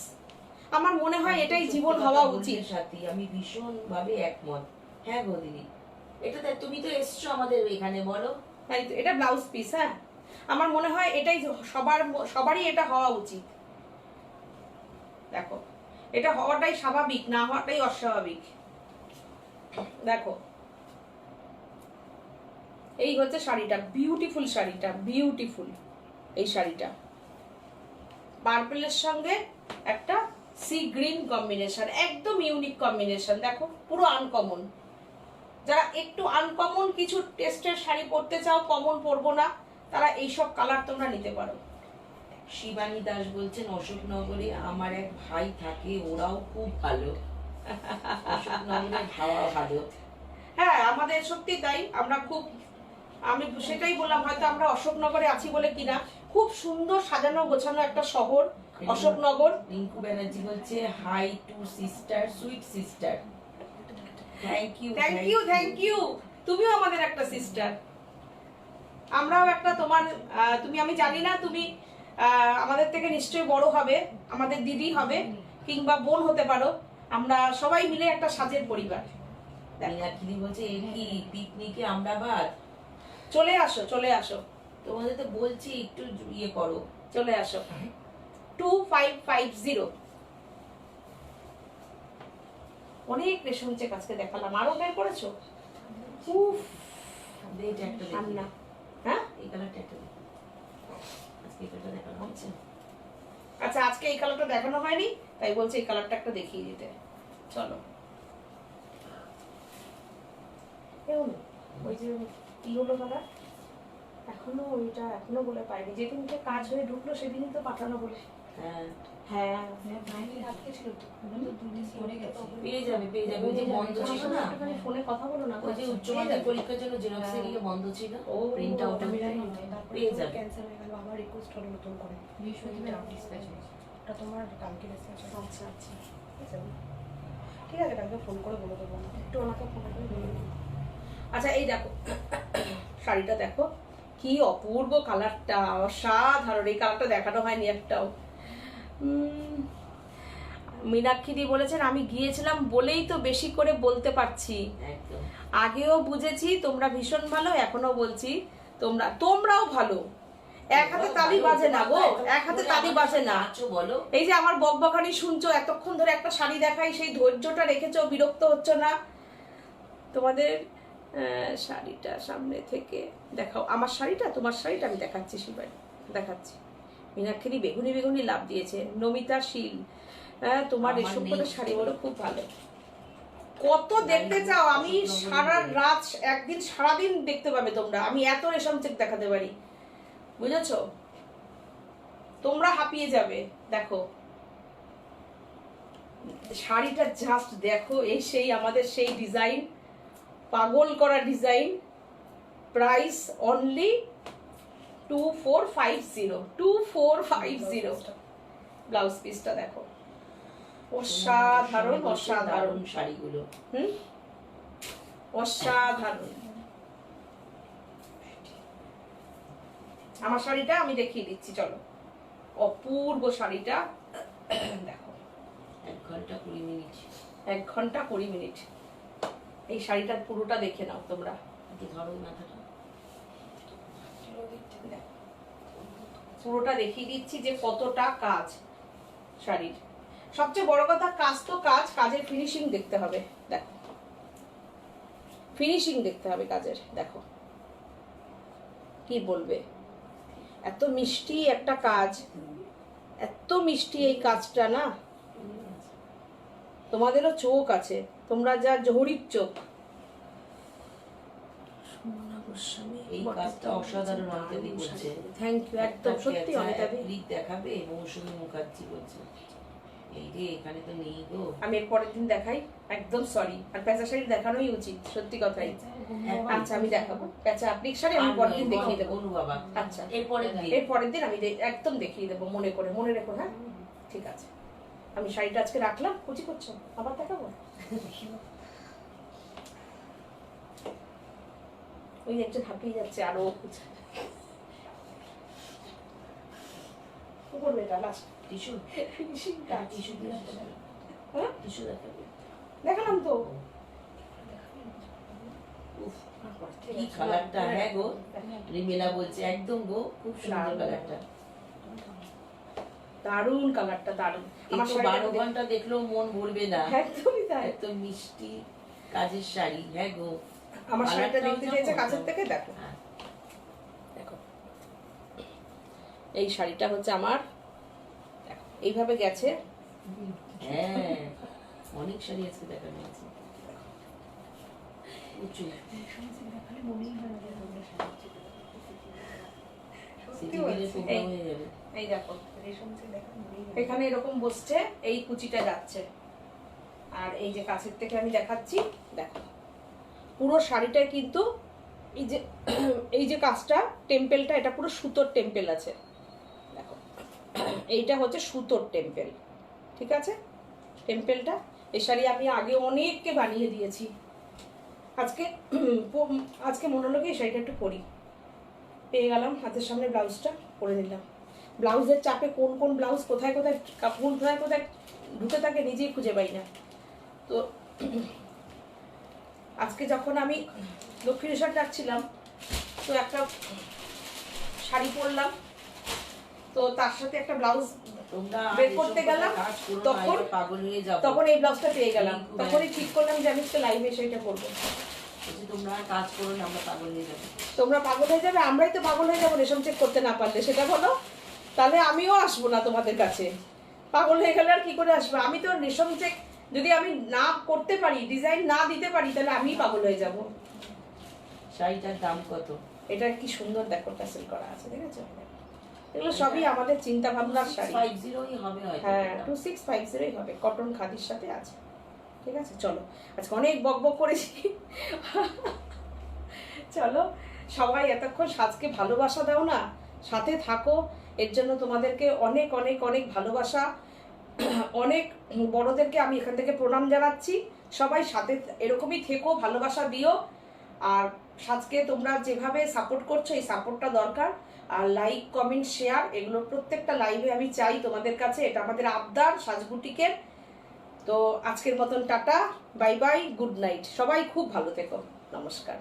A: আমার মনে হয় এটাই জীবন হওয়া উচিত।
B: সাথী, আমি ভীষণ ভাবে একমত। হ্যাঁ গো দিদি, এটা তুমি তো এসছো আমাদের এখানে, বলো।
A: তাই তো, এটা ব্লাউজ পিস। হ্যাঁ, আমার মনে হয় এটাই সবারই এটা হওয়া উচিত। দেখো, এটা হওয়াটাই স্বাভাবিক, না হওয়াটাই অস্বাভাবিক। দেখো, এই হচ্ছে শাড়িটা, বিউটিফুল শাড়িটা, বিউটিফুল এই শাড়িটা। পার্পলের সঙ্গে একটা সি গ্রিন কম্বিনেশন, একদম ইউনিক কম্বিনেশন। দেখো, পুরো আনকমন। যারা একটু আনকমন কিছু টেস্টের শাড়ি পরতে চাও, কমন পরবো না, তারা এইসব কালার তোমরা নিতে পারো।
B: শিবানী দাস বলছেন অশোকনগরে আমার এক ভাই থাকে, ওরাও খুব ভালো। অশোকনগরে খাওয়া ভালো।
A: হ্যাঁ, আমাদের সত্যি তাই। আমি সেটাই বললাম, হয়তো আমরা অশোকনগরে আছি বলে কিনা, খুব সুন্দর সাজানো গোছানো একটা শহর অশোকনগর।
B: রিঙ্কু ব্যানার্জি বলছে hi to sister, sweet sister. Thank you,
A: thank you, thank you. তুমিও আমাদের একটা সিস্টার, আমরাও একটা তোমার। তুমি, আমি জানি না, তুমি আমাদের থেকে নিশ্চয়ই বড় হবে, আমাদের দিদি হবে কিংবা বোন হতে পারো। আমরা সবাই মিলে একটা সাজের পরিবার।
B: মীনাক্ষী বলছে এই কি পিকনিকে আমরা বাদ?
A: চলে আসো, চলে আসো,
B: তোমাদের তো বলছি একটু ইয়ে করো,
A: চলে আসো। 2550। অনেক রেশম চেক আজকে দেখালাম, আরো বের করেছো? উফ,
B: এটা একটা দেখি
A: না। হ্যাঁ,
B: এই কালারটা একটা দেখি। আজকে এটা দেখানো হচ্ছে।
A: আচ্ছা, আজকে এই কালারটা দেখানো হয়নি, তাই বলছে এই কালারটা একটা দেখিয়ে দিতে। চলো, ওই যে কি হলো কালার, এখনো বলে পাইনি। যেদিনকে কাজ হয়ে ঢুকলো সেদিনই তো পাঠানো বলে।
B: হ্যাঁ
A: হ্যাঁ,
B: পেয়ে যাবে, পেয়ে যাবে। ওই যে বন্ধ ছিল না,
A: ফোনে কথা বলো না।
B: ওই যে উচ্চ মাধ্যমিক পরীক্ষার জন্য জেরক্সে গিয়ে বন্ধ ছিল,
A: ও
B: প্রিন্ট আউট পেয়ে যাবে।
C: ক্যান্সেল হয়ে গেল, আবার রিকোয়েস্ট হলো নতুন করে। ওটা তোমার কালকে মেসেজ।
A: আচ্ছা আচ্ছা,
C: ঠিক আছে, কালকে ফোন করে বলে দেবো। একটু ওনাকে ফোন করে বলে দেবো।
A: আচ্ছা, এই দেখো শাড়িটা, দেখো কি অপূর্ব কালারটা, অসাধারণ। এই কালারটা দেখানো হয়নি একটাও। মীনাক্ষী দি বলেছেন আমি গিয়েছিলাম বলেই তো বেশি করে বলতে পারছি।
B: একদম,
A: আগেও বুঝেছি তোমরা ভীষণ ভালো, এখনো বলছি তোমরাও ভালো। এক হাতে তালি বাজে না গো, এক হাতে তালি বাজে না।
B: বলো,
A: এই যে আমার বকবকানি শুনছো এতক্ষণ ধরে, একটা শাড়ি দেখাই, সেই ধৈর্যটা রেখেছো, বিরক্ত হচ্ছ না। তোমাদের শাড়িটা সামনে থেকে দেখাও। আমার শাড়িটা, তোমার শাড়িটা আমি দেখাচ্ছি, শিবাই দেখাচ্ছি। মীনাক্ষী বেগুনি বেগুনি লাভ দিয়েছে। নমিতা শীল, তোমার রেশম করে শাড়িগুলো খুব ভালো। কত দেখতে চাও? আমি সারা রাত, একদিন সারাদিন দেখতে পাবে তোমরা। আমি এত রেশম চেক দেখাতে পারি, বুঝেছো? তোমরা হাঁপিয়ে যাবে। দেখো শাড়িটা, জাস্ট দেখো, এই সেই আমাদের সেই ডিজাইন, পাগল করা ডিজাইন। Price only 2450। ব্লাউজ পিসটা দেখো, অসাধারণ অসাধারণ
B: শাড়িগুলো।
A: অসাধারণ। আমার শাড়িটা আমি দেখিয়ে দিচ্ছি, চলো। অপূর্ব শাড়িটা দেখো।
B: 1 ঘন্টা 20 মিনিট।
A: 1 ঘন্টা 20 মিনিট। এই শাড়িটার পুরোটা দেখে নাও তোমরা।
B: ধরো মাথাটা,
A: পুরোটা দেখিয়ে দিচ্ছি যে কতটা কাজ শাড়ির। সবচেয়ে বড় কথা, কাজ তো কাজ, কাজের ফিনিশিং দেখতে হবে। দেখো, ফিনিশিং দেখতে হবে কাজের। দেখো কি বলবে, এত মিষ্টি একটা কাজ, এত মিষ্টি এই কাজটা না। তোমাদেরও চোখ আছে, তোমরা যা জহরির চোখ।
B: এই কাজটা অসাধারণ। অনিতাদি বলছে
A: থ্যাংক ইউ, একদম সত্যি অনিতাদি।
B: দেখাবে মৌসুমী মুখার্জি বলছে। এই যে এখানে তো নেই গো।
A: আমি এর পরের দিন দেখাই, একদম সরি। আর পেঁচা শাড়ি দেখানোই উচিত, সত্যি কথাই। আচ্ছা, আমি দেখাবো পেঁচা আপলিক শাড়ি, আমি পরের দিন দেখিয়ে দেবো।
B: বাবা,
A: আচ্ছা,
B: এর পরের দিন
A: আমি একদম দেখিয়ে দেবো, মনে রেখো। হ্যাঁ, ঠিক আছে। আমি শাড়িটা আজকে রাখলাম, কুচি করছো আবার দেখাবো। ওই একজন হাঁপিয়ে যাচ্ছে, আরো করবে এটা last
B: tissue
A: finishing touch.
B: Tissue দিয়ে
A: হ্যাঁ
B: টিস্যু দেখাবে।
A: দেখালাম তো।
B: উফ, কি কালারটা, হ্যাঁ গো রিমেলা বলছে একদম গো, খুব সুন্দর কালারটা।
A: দারুণ কালারটা, দারুণ।
B: আমার 12 ঘন্টা দেখলেও মন ভরবে না,
A: একদমই তাই।
B: এত মিষ্টি কাজের শাড়ি। হ্যাঁ গো,
A: আমার শাড়িটা
B: কালারটাও
A: দেখতে
B: যা
A: চাইছে
B: পছন্দ।
A: কাছের থেকে, দেখো
B: হ্যাঁ।
A: দেখো এই শাড়িটা হচ্ছে আমার, দেখো এইভাবে গেছে।
B: হ্যাঁ, অনেক শাড়ি আজকে দেখানো আছে। উঁচু
C: দেখালে মনেই হয় না যে তোমরা সাজাচ্ছি।
B: সিটি বিলের প্রোগ্রাম হয়ে যাবে।
A: এই দেখো
C: রেশম সে দেখা মনেই হয় না।
A: এখানে এরকম বসছে, এই কুচিটা যাচ্ছে, আর এই যে কাছের থেকে আমি দেখাচ্ছি, দেখো পুরো শাড়িটায় কিন্তু এই যে এই যে কাজটা টেম্পেলটা, এটা পুরো সুতোর টেম্পেল আছে, দেখো এইটা হচ্ছে সুতোর টেম্পেল, ঠিক আছে টেম্পেলটা। এই শাড়ি আমি আগে অনেককে বানিয়ে দিয়েছি, আজকে আজকে মনে হলো কি এই শাড়িটা একটু পরি, পেয়ে গেলাম হাতের সামনে, ব্লাউজটা পরে দিলাম। ব্লাউজের চাপে কোন কোন ব্লাউজ কোথায় কোথায় কোথায় কোথায় ঢুকে থাকে নিজেই খুঁজে পাই না। তো আজকে যখন আমি দক্ষিণেশ্বর যাচ্ছিলাম, তো একটা শাড়ি পরলাম, তো তার সাথে একটা ব্লাউজ
B: তোমরা
A: বের করতে গেলাম,
B: কাজ করো না,
A: তখন
B: এটা পাগল হয়ে যাবো।
A: তখন এই ব্লাউজটা পেয়ে গেলাম,
B: এই
A: তখনই ঠিক করলাম যে আমি তো লাইভে সেটা করবো।
B: বলছি, তোমরা আর কাজ করো না, আমরা পাগল হয়ে যাবো।
A: তোমরা পাগল হয়ে যাবে, আমরাই তো পাগল হয়ে যাবো রেশম চেক করতে না পারলে, সেটা বলো। তাহলে আমিও আসবো না তোমাদের কাছে, পাগল হয়ে গেলে আর কি করে আসবো। আমি তো রেশম চেক যদি আমি না করতে পারি, ডিজাইন না দিতে পারি, তাহলে আমি পাগল হয়ে যাব।
B: শাড়িটার দাম কত?
A: এটা কি সুন্দর দেখো, টাসেল করা আছে, দেখেছো? এগুলো সবই আমাদের চিন্তা ভাবনার শাড়ি।
B: 650 হবে হয়তো।
A: হ্যাঁ 2650 হবে, কটন খাদির সাথে আছে, ঠিক আছে। চলো আজকে অনেক বক বক করেছি, চলো সবাই এতক্ষণ সাজকে ভালোবাসা দাও না, সাথে থাকো, এর জন্য তোমাদেরকে অনেক অনেক অনেক ভালোবাসা। অনেক বড়দেরকে আমি এখান থেকে প্রণাম জানাচ্ছি। সবাই সাথে এরকমই থেকো, ভালোবাসা দিও। আর সাজকে তোমরা যেভাবে সাপোর্ট করছো, এই সাপোর্টটা দরকার। আর লাইক কমেন্ট শেয়ার এগুলো প্রত্যেকটা লাইভে আমি চাই তোমাদের কাছে, এটা আমাদের আবদার সাজবুটিকের। তো আজকের মতন tata, bye bye, good night, সবাই খুব ভালো থেকো, নমস্কার।